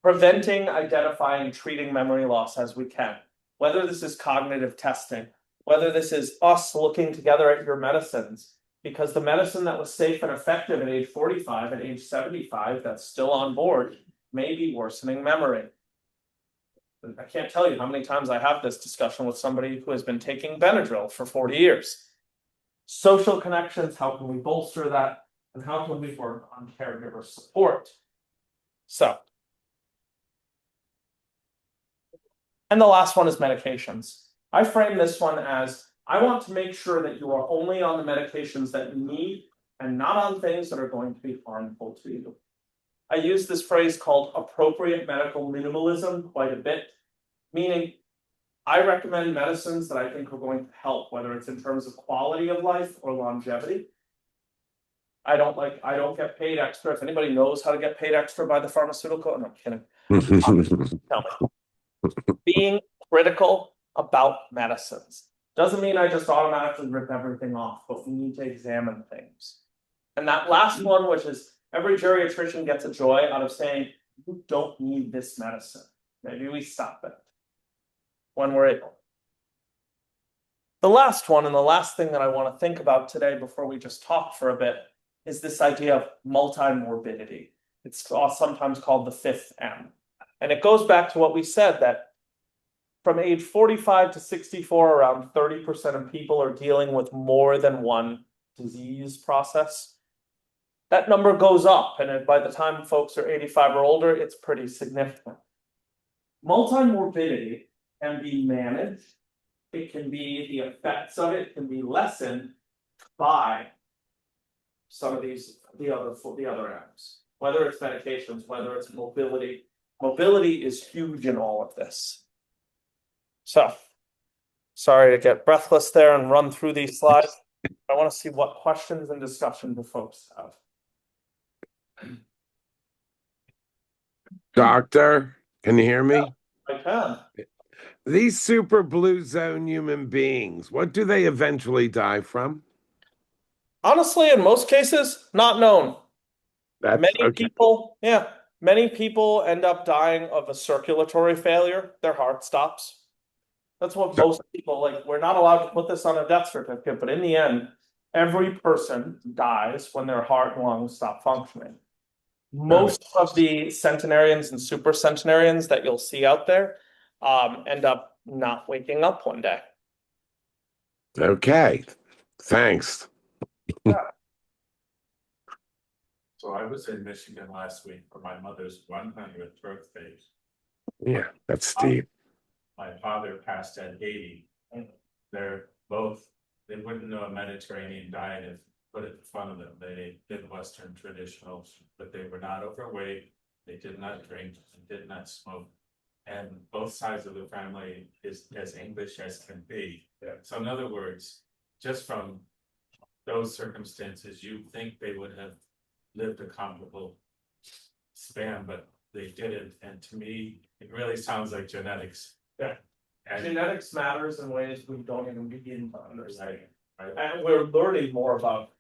Preventing, identifying, treating memory loss as we can. Whether this is cognitive testing, whether this is us looking together at your medicines, because the medicine that was safe and effective at age 45, at age 75, that's still on board, may be worsening memory. I can't tell you how many times I have this discussion with somebody who has been taking Benadryl for 40 years. Social connections, how can we bolster that? And how can we work on caregiver support? So, and the last one is medications. I frame this one as, I want to make sure that you are only on the medications that you need and not on things that are going to be harmful to you. I use this phrase called appropriate medical minimalism quite a bit, meaning I recommend medicines that I think are going to help, whether it's in terms of quality of life or longevity. I don't get paid extra. If anybody knows how to get paid extra by the pharmaceutical, no, I'm kidding. Tell me. Being critical about medicines doesn't mean I just automatically rip everything off, but we need to examine things. And that last one, which is every geriatrician gets a joy out of saying, you don't need this medicine. Maybe we stop it when we're able. The last one, and the last thing that I want to think about today before we just talk for a bit, is this idea of multimorbidity. It's sometimes called the 5th M. And it goes back to what we said, that from age 45 to 64, around 30% of people are dealing with more than one disease process. That number goes up, and by the time folks are 85 or older, it's pretty significant. Multimorbidity can be managed. It can be, the effects of it can be lessened by some of these, the other items, whether it's medications, whether it's mobility. Mobility is huge in all of this. So, sorry to get breathless there and run through these slides. I want to see what questions and discussion the folks have. Doctor, can you hear me? I can. These super blue zone human beings, what do they eventually die from? Honestly, in most cases, not known. That's Many okay. people, many people end up dying of a circulatory failure. Their heart stops. That's what most people, like, we're not allowed to put this on a death certificate, but in the end, every person dies when their heart and lungs stop functioning. Most of the centenarians and super centenarians that you'll see out there end up not waking up one day. Okay, thanks. So I was in Michigan last week for my mother's 100th birthday. Yeah, that's Steve. My father passed at 80. They're both, they wouldn't know a Mediterranean diet if put it in front of them. They did Western traditionals, but they were not overweight. They did not drink and did not smoke. And both sides of the family is as English as can be. So in other words, just from those circumstances, you think they would have lived a comparable span, but they didn't. And to me, it really sounds like genetics. Yeah. And Genetics matters in ways we don't even begin to understand. right. And we're learning more about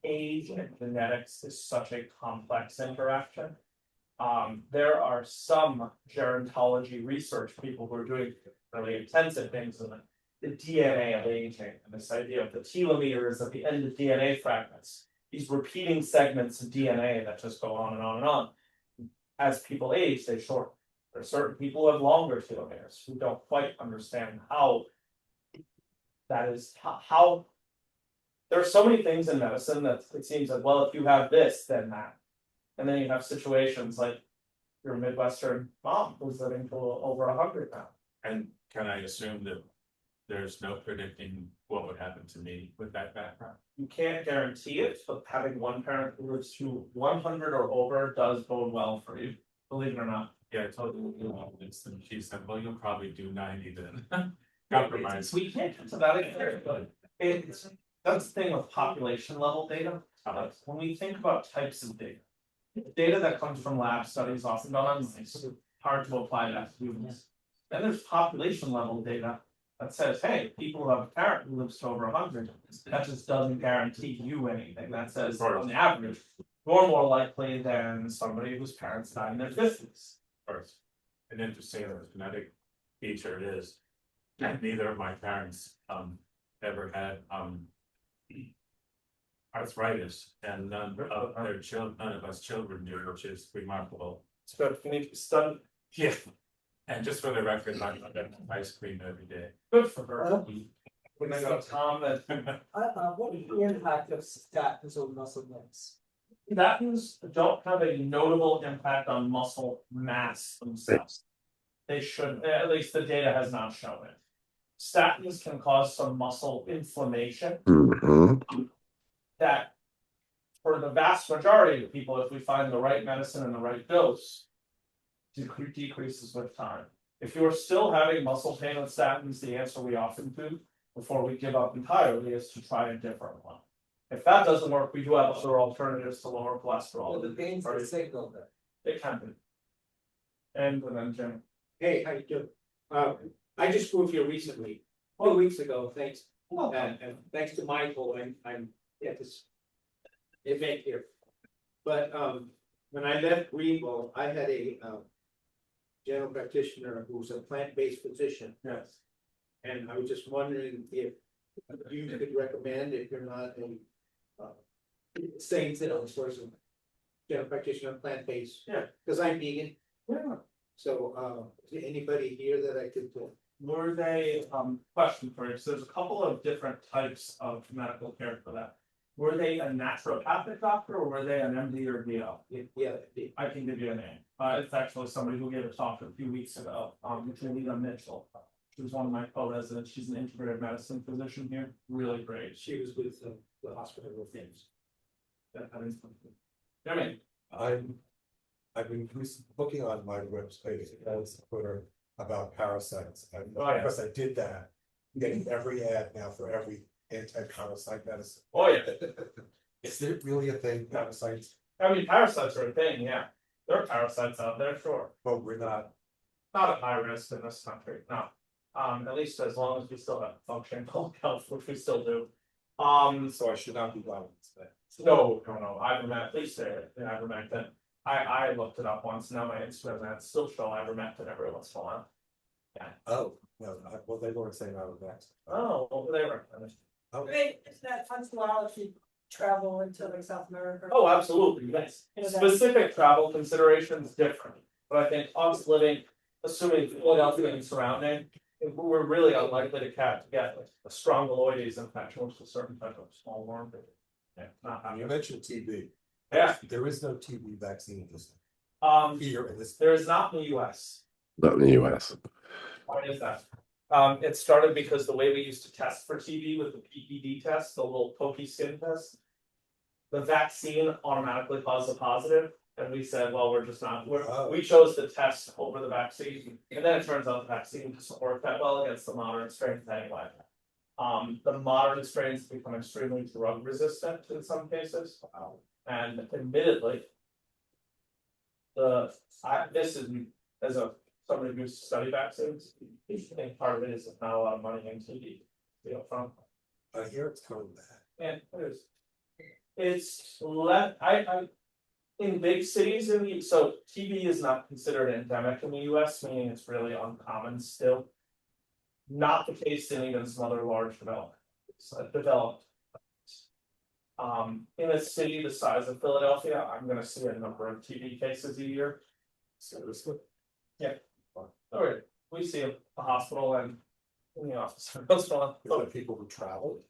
age and genetics is such a complex interaction. There are some gerontology research people who are doing really intensive things in the DNA of aging and this idea of the telomeres at the end of DNA fragments, these repeating segments of DNA that just go on and on and on. As people age, they shorten. There are certain people who have longer telomeres who don't quite understand how that is, how there are so many things in medicine that it seems like, well, if you have this, then that. And then you have situations like your Midwestern mom who's living to over 100 now. And can I assume that there's no predicting what would happen to me with that background? You can't guarantee it, but having one parent who lives to 100 or over does bode well for you, believe it or not. Yeah, I told you, and she said, well, you'll probably do 90 then. Compromise. We can't get to that extent, but it's, that's the thing with population level data. When we think about types of data that comes from lab studies often done on mice, hard to apply that to humans. Then there's population level data that says, hey, people who have a parent who lives to over 100, that just doesn't guarantee you anything. That says, on the average, you're more likely than somebody whose parents died in their 50s. First, an interesting genetic feature is that neither of my parents ever had arthritis, and none of their children, none of us children do, which is remarkable. It's good. You need to study. Yeah. And just for the record, I get ice cream every day. Good for her. When I got Tom that What is the impact of statins on muscle mass? statins don't have a notable impact on muscle mass themselves. They should, at least the data has not shown it. Statins can cause some muscle inflammation that, for the vast majority of people, if we find the right medicine and the right dose, decreases with time. If you're still having muscle pain with statins, the answer we often do before we give up entirely is to try a different one. If that doesn't work, we do have other alternatives to lower cholesterol. Well, the pain's the signal there. They can be. And then Jim. Hey, how you doing? I just moved here recently, 2 weeks ago, thanks, and thanks to Michael, I'm at this event here. But, when I left Greenville, I had a, general practitioner who's a plant-based physician. Yes. And I was just wondering if you could recommend, if you're not a same person, general practitioner, plant-based. Yeah. Because I'm vegan. Yeah. So, is there anybody here that I could? Were they, question for you, so there's a couple of different types of medical care for that. Were they a naturopathic doctor or were they an MD or DO? Yeah, I can give you a name. It's actually somebody who gave a talk a few weeks ago, Julia Mitchell. She was one of my co-residents. She's an integrative medicine physician here. Really great. she was with the hospital with things. I mean, I've been looking on my website as Twitter about parasites. And Oh, yeah. because I did that, I'm getting every ad now for every anti-parasite medicine. oh yeah. Is it really a thing, parasites? I mean, parasites are a thing, yeah. There are parasites out there, sure. But we're not. Not at high risk in this country, no. At least as long as we still have functioning public health, which we still do. So I should not be buying this. No, ivermectin, please say it, ivermectin. I looked it up once, now my Instagram ads still show ivermectin every once in a while. Oh, no, well, they weren't saying I was next. Oh, well, they were. I mean, isn't that fun to allow if you travel into like South America? Oh, absolutely, yes. You know, that- Specific travel considerations different, but I think us living, assuming Philadelphia and surrounding, we're really unlikely to get like a strongyloides infection, which is a certain type of small worm. Yeah, not You happening. mentioned TB. Yeah, There is no TB vaccine this here in this. there is not in the US. Not in the US. Why is that? It started because the way we used to test for TB with the PED test, the little pokey skin test. The vaccine automatically caused a positive, and we said, well, we're just not, we chose the test over the vaccine. And then it turns out the vaccine doesn't work that well against the modern strains anyway. The modern strains become extremely drug resistant in some cases. And admittedly, this is as somebody who used to study vaccines, I think part of it is not a lot of money in TB. You know, from I hear it's coming back. and it's in big cities so TB is not considered endemic in the US, meaning it's really uncommon still. Not the case in even some other large developed. In a city the size of Philadelphia, I'm gonna see a number of TB cases a year. Seriously? Yeah. Alright, we see a hospital and in the office. Most of all, Is that people who travel?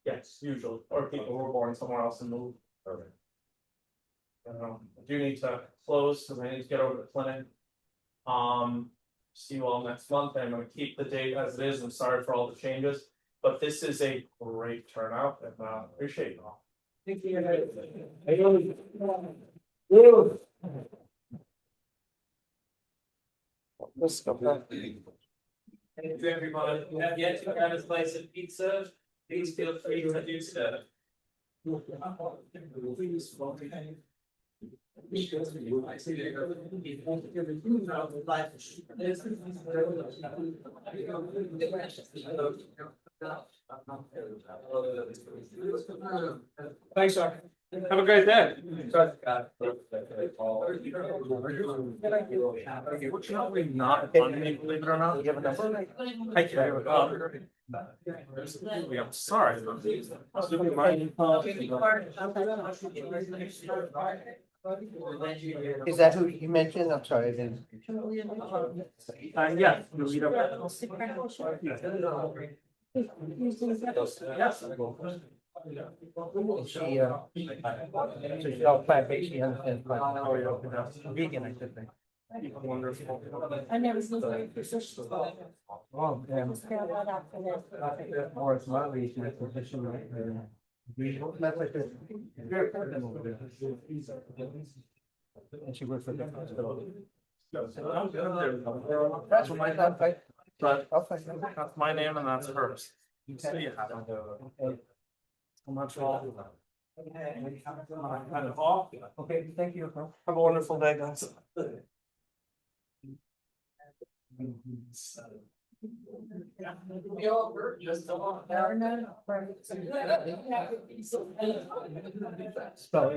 yes, usually, or people who were born somewhere else and moved. Okay. I do need to close because I need to get over to the clinic. See you all next month. I'm gonna keep the date as it is. I'm sorry for all the changes, but this is a great turnout and appreciate it all. Thank you. Thank you, everyone. If you have yet to grab a slice of pizza, please feel free to do so. Thanks, sir. Have a great day. Unfortunately, not funding, believe it or not. Thank you. I'm sorry. Is that who you mentioned? I'm sorry, I didn't. Yeah. She, so she's all plant-based, she understands plant-based. Vegan, I should think. Wonderful. I never seen very physicians. Oh, yeah. Or it's not reason, it's position, right? That's like this. And she works for the hospital. That's what my son, right? But I'll find that's my name and that's hers. So you have it. So much all. Kind of off. Okay, thank you. Have a wonderful day, guys. Spell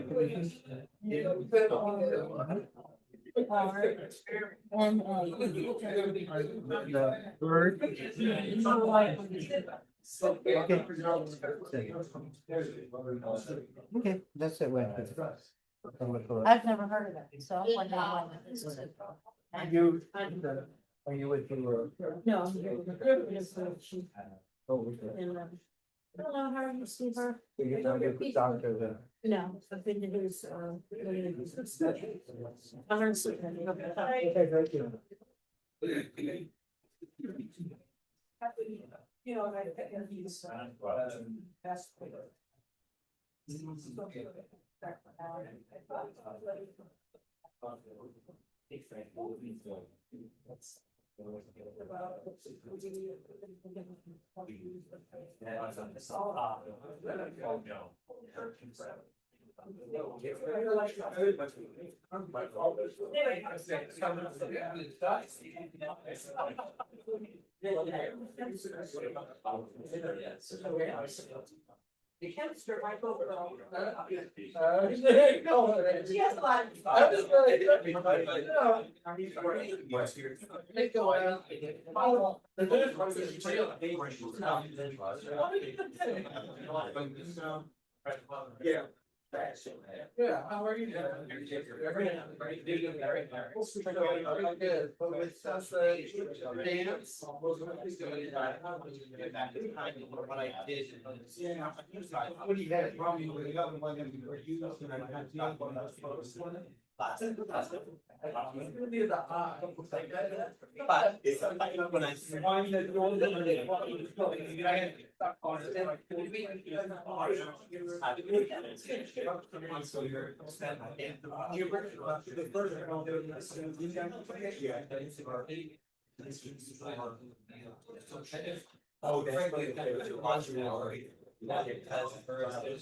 Okay, that's it. I've never heard of it, so I'm wondering why this is. Are you with your? No. I'm here with the group, and it's, Oh, okay. and, Hello, how are you, Steve? Doctor then. No, I've been to his, other student. Okay, thank you. You know, he's, best player. You can't start my boat. Yes, I was yeah. Yeah, how are you doing? What do you have? Probably with the other one that we were using, and I had not one of those photos. But it's when I find that you're oh, frankly,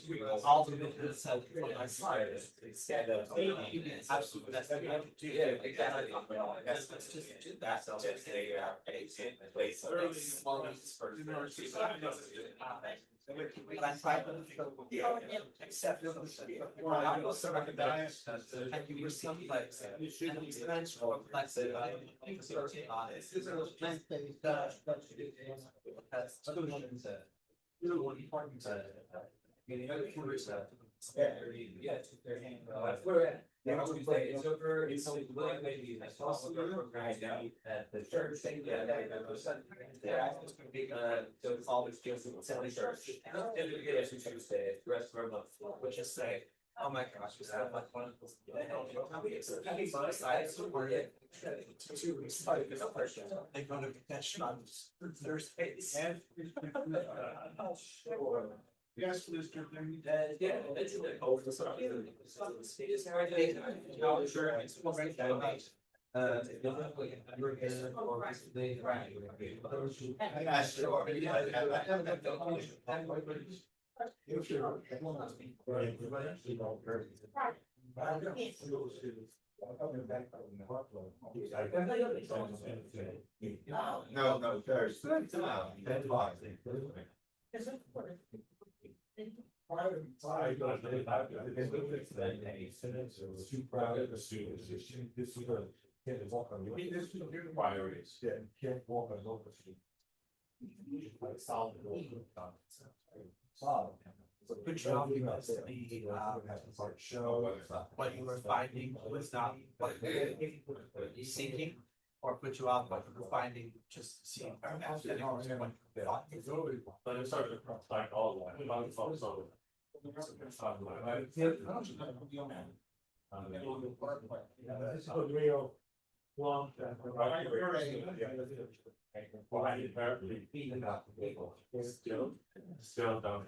because all the business have my side instead of absolutely that's what you have to do. Yeah, exactly. Let's just do that. So just say a place but I tried to accept I also recognize and you receive like you should be transformed like said I think it's honest. This is a plant-based that's really important to getting other tourists yeah, their hand. It's over. It's maybe I saw some program at the church. Yeah, they're going to be so it's always just Sunday church. Tuesday, the rest of our month, which is say, oh my gosh, we have like one of those. They go to convention on Thursdays. Yes, Mr. Yeah, it's over the side. No, there's. I don't really have too proud of the students. This is a can't walk on the priorities. Yeah, can't walk on the street. Solid. So good job, you guys. Show what you were finding was not what you seeking, or put you out what you were finding, just seeing. But it's sort of like all real long still don't.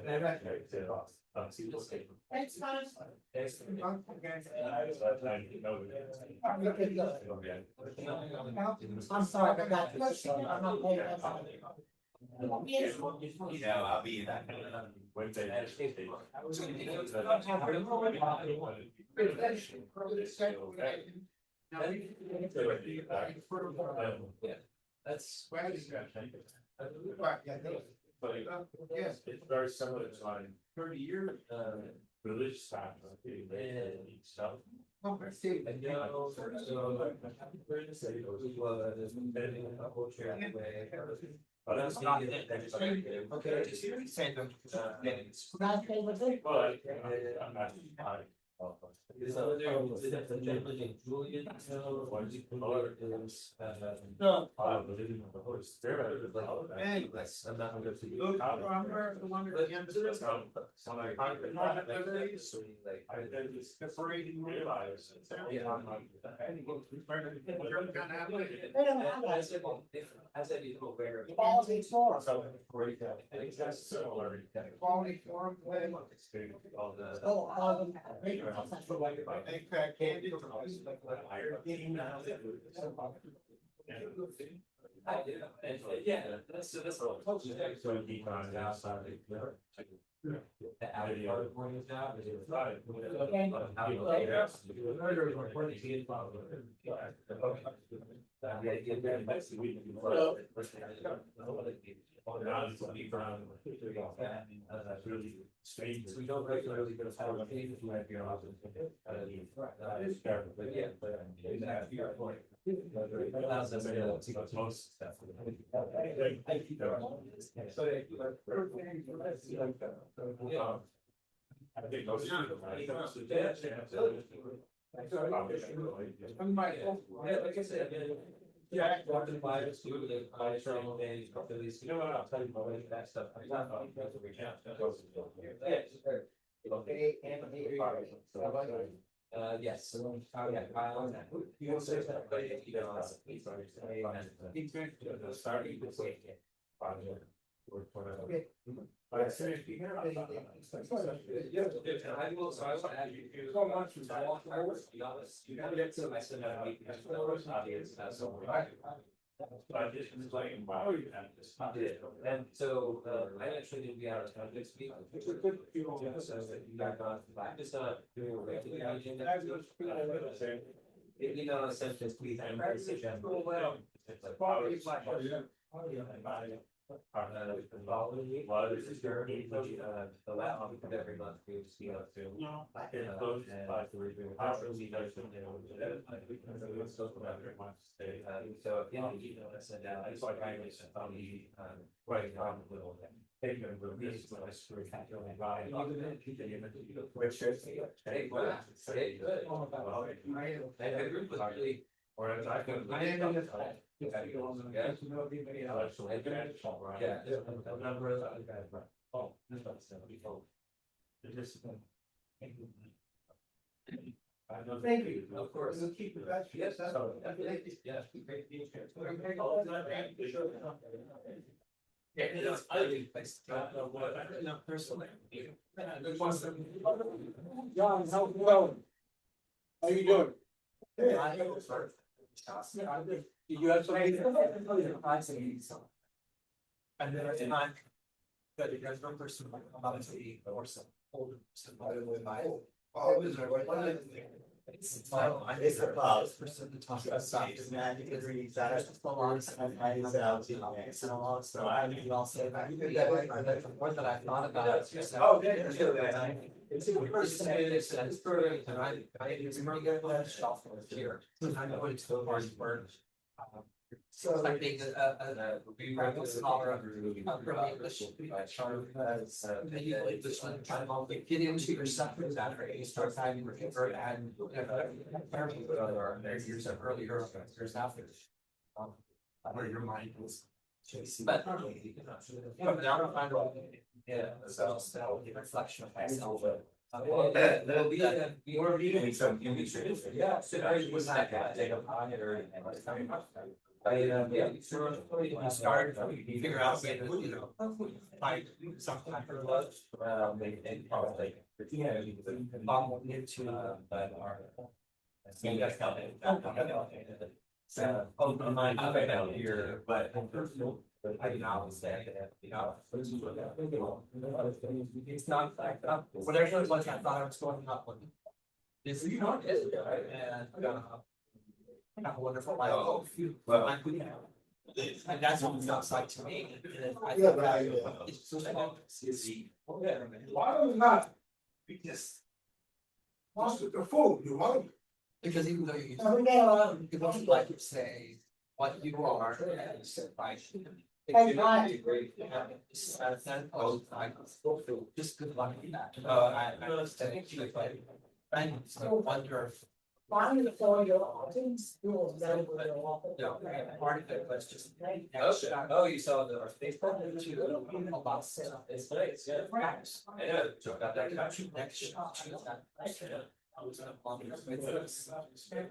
Thanks, guys. I'm sorry, but that's. I'm not paying attention. Yeah, I'll be in that. Wednesday. I was going to that's yes, it's very similar to my 30 year religious background and stuff. But that's not it. Okay, just saying them. But I'm not. So there's a gentleman named Julian. No. Anyways, I'm not gonna see you. Yeah, that's all. So he finds outside The outer part of morning job is. really strange. We don't regularly go to our pages, we might be on. But yeah, but to your point. Allows us to go to most stuff. I think those. Like I said, yeah, walking by the school, by travel days, these, I'll tell you about that stuff. Yes. Yeah, Kyle and that. You also said, okay. But as soon as you hear about it. I will, so I will add you. So much. Be honest, you gotta get to, I said, obvious, so. I just was like, wow, you have this. And so, I actually did be out of town next week. So you got gone, I'm just not doing a regular meeting. You know, since this week, I'm very sick. It's like. The following week, this is your, the last week of every month, we just, to. So, I said, it's like I was on the, right, little. Taking a release, but I screwed that really right. Hey, well, hey, good. I agree with you. Or I could. Thank you. Of course. We'll keep it back. Yes, that's. Yes. Great being here. Yeah, it's ugly. No, personally. John, how's it going? How you doing? Hey, I know it's hard. You have And then in my. But you guys one person might come out to eat or some older person might live by. Oh, it was it's a pause. Person to talk about stuff. Man, you can read that. It's just a lot of stuff. And a lot of stuff. I mean, I'll say that. The more that I thought about it. Oh, yeah. It's a person it's for, and I remember going to shelf here. I know it's so hard to work. So I think a scholar of English, get into your subject matter, you start having convert and years of earlier years after. Where your mind was. But now I find yeah, so the reflection of myself. There'll be more meetings, so you be sure. Yeah, so I was not gonna take a pocket or anything. I started, you figure out, find some kind of love, and probably, into, but our. So you guys got it. So, open mind, I found here, but. I now say that, it's not like, whatever it was, I thought I was going up with. This is not it, and, have a wonderful life. Oh, well, and that's what it sounds like to me. I think it's so why do not? Because. What's with the food, you want? because even though you don't like to say what you are, right? Just good luck with that. I I still wonder if. Part of it was just. Oh, you saw the Facebook? It's nice, yeah. I know, so got that country.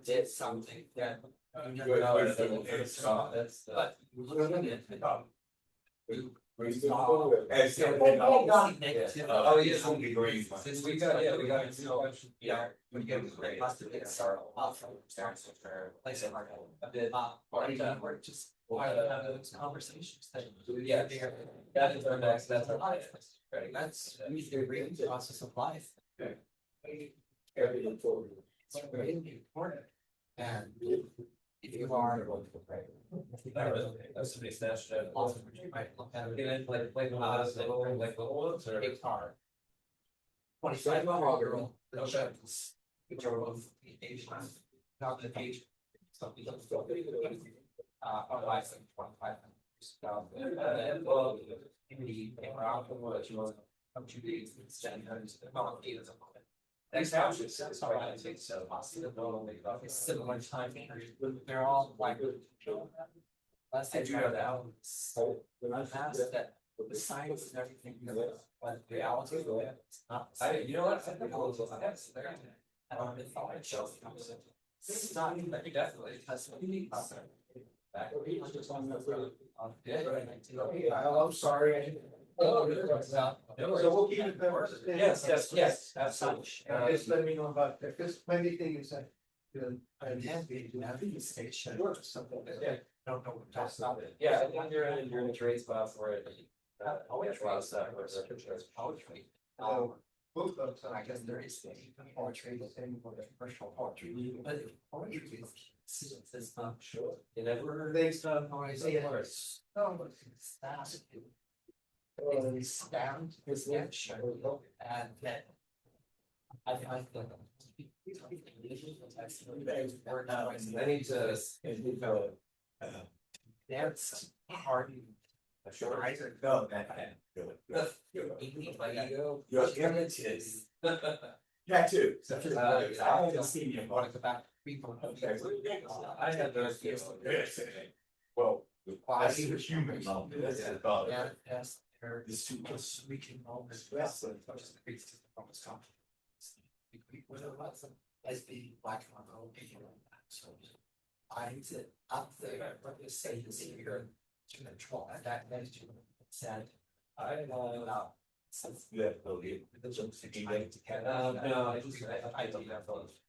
Did something that. That's But. Oh, yeah. Since we got, yeah, we got. Yeah. We get great. It's a bit, we're just, have those conversations that. Yeah. That is our next, that's our life. That's, the real process of life. It's really important. And if you are. That's somebody snatched it. Awesome, you might look at it. Like the hospital, like the ones or. A car. 25-year-old. No shadows. Which are both the age line, not the age. Something else. Our life in 25 years. Well, Maybe around the world, you want to come to the standards, the quality of the. Next house is sorry, I think so. Similar time period, they're all like. Last I do know that. When I passed that, the science and everything, but the reality of it, it's not. You know what? I think all those are there. I don't know if I show. It's not even that definitely because. I'm sorry. So we'll keep it there. Yes, absolutely. Just let me know about, if there's anything you say. And then the navigation station or something. Yeah. Don't know what that's about it. Yeah, I think you're in a trade spot for it. Always a lot of stuff. Poetry. Both of them. I guess there is poetry, the same for the commercial poetry, but if poetry is not sure. You never. Based on noise, it's stand is and then. I think. I need to. That's hard. Sure. I don't know that. Yeah, too. I haven't seen you. Want to go back? I have those. Well. Why? That's a human. Yeah, yes. This too much. We can always rest and just increase the performance confidence. As the black and white, so I sit up there, but you say this here to control that you said. I Since Yeah. no, I just I don't have those.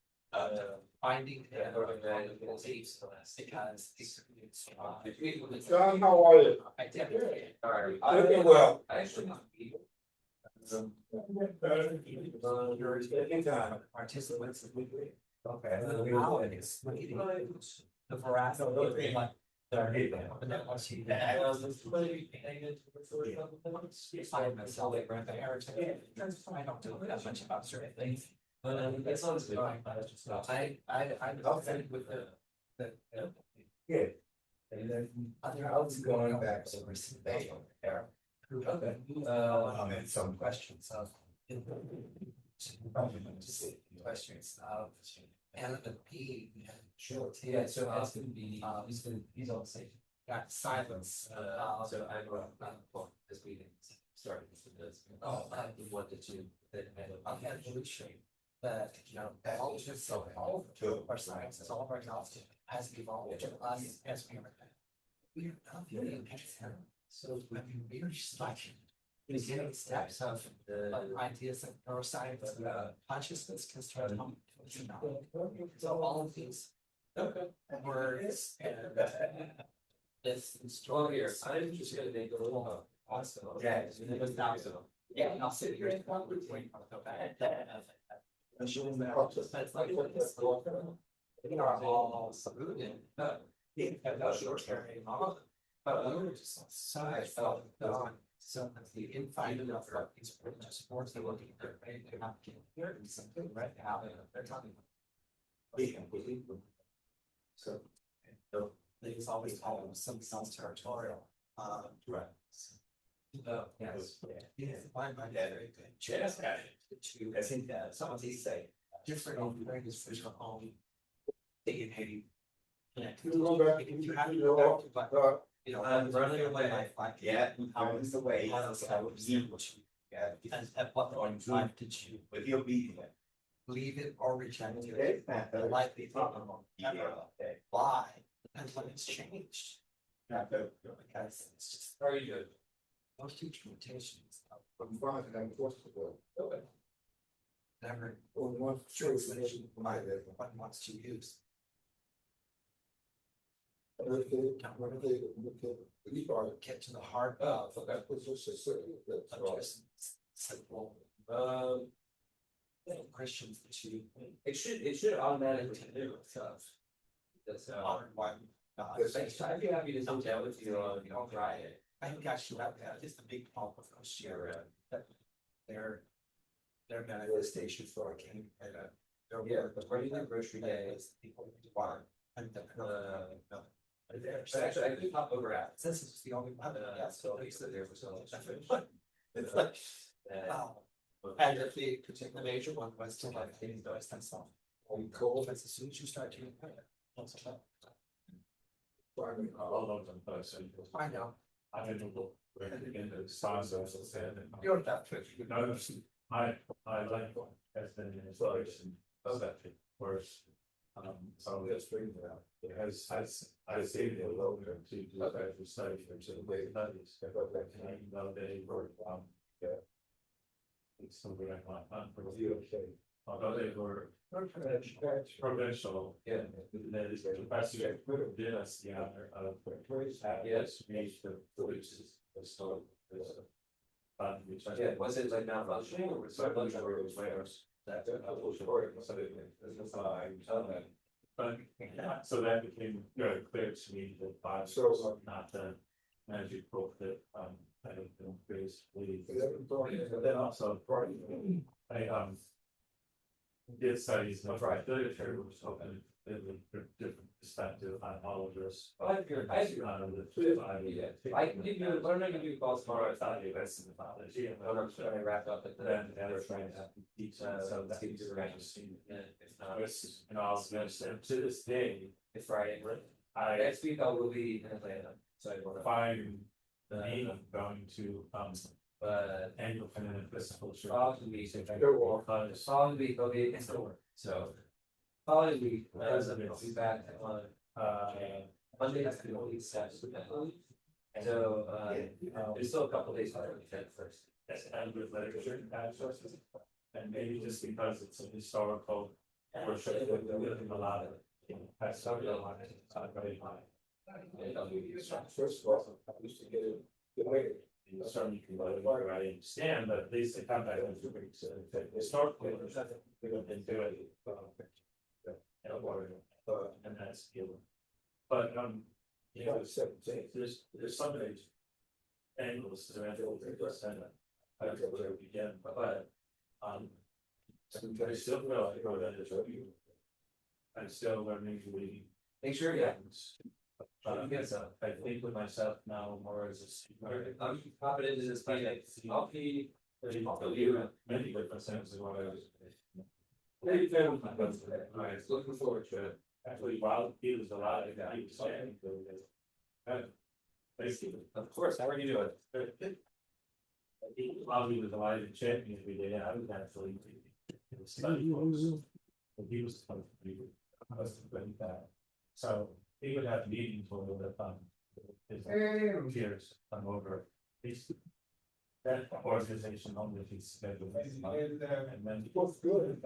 finding because John, how are you? I did. All right. Looking well. I actually not be. You're taking time. Participants. Okay. The veracity of what. Find myself like grandparents. I don't do that much about certain things. It's honestly fine. I'm offended with the. Yeah. And then. How's it going back to recent day there? Okay. And some questions of. Questions of. And the P. Sure. Yeah, so that's gonna be, he's on safe. Got silence, So I wrote this meeting started with this. I wanted to. I've had evolution. That, you know, all of this, so all of our science, all of our knowledge has evolved us as we are. We are not really in so I mean, we are just like. Beginning steps of ideas of neuroscience, consciousness can start coming. So all of these. Words and. This Strong here, I'm just gonna make a little. Hospital. Yeah, yeah, and I'll sit here and probably wait for the back. That's like what this. We are all saluted. Short carrying on. But we were just so I felt on. So the infighting of these religious sports, they're looking at they're not getting here and something right now, they're talking. So. They always call them something else territorial. Right. Yes. Yeah. My dad. To, I think that some of these say, different on very physical home. Dignity. And if you have to go back to, but, you know, I'm running away, like, yeah, how is the way? How was you? Yeah, at what point in time did you? With your beating it. Leave it or reject it? Likely why? Depends when it's changed. Because it's just very good. Most teacher limitations. From fine and enforceable. Never, or one translation provided, one wants to use. Get to the heart of that was just a certain simple. Christians to it should automatically do itself. That's one. I'd be happy to come down with you on Friday. I think actually that is the big problem with this year. Their manifestation for a king and the regular grocery day is people want and actually I could pop over at since it's the only one so at least there was it's like and if the particular major one was still like things does that stuff only cold as soon as you start to I know. I didn't look in the size of the said. You're that I like one has been an inspiration of that worse. So that's pretty well. It has I say the longer to do that for study to the way that is even they were it's something I want for you. Although they were provincial, yeah, that is the best did us the honor of yes, we the police the store. Yeah, was it like not functioning or was it functioning or was players? That was short, so but so that became very clear to me that five so not the magic book that I don't know basically. But then also I did studies of literature, which opened a different perspective on all of this. I can give you, why don't I give you a call tomorrow? I thought you guys in the mythology, and I'm sure I wrapped up at the end, and we're trying to teach, so that's give you the right to see. And all of this, and to this day, it's Friday. Next week I will be in Atlanta, so I want to find the name of going to, but Anglican and Episcopal Church. Probably they'll be in store. So probably I'll be back on Monday. That's the only steps. So there's still a couple days left first. Yes, and with literature and sources, and maybe just because it's a historical worship, we're looking a lot of it. That's so very high. First of all, I used to get it. Certainly you can I understand, but at least they come back and historically we have been doing and that's healing. But you know, there's some age angles to I don't know where we begin, but I still feel like that is review. I'm still learning to read. Make sure it happens. I think with myself now more as a secret. I'm confident in this thing. I'll be many different senses of what I was. Looking forward to it. Actually, while he was alive, he was saying, basically, of course, how are you doing? While he was alive and chanting every day, I was actually studying books. He was that. So he would have meetings where his peers come over. That organization only his schedule and then both good.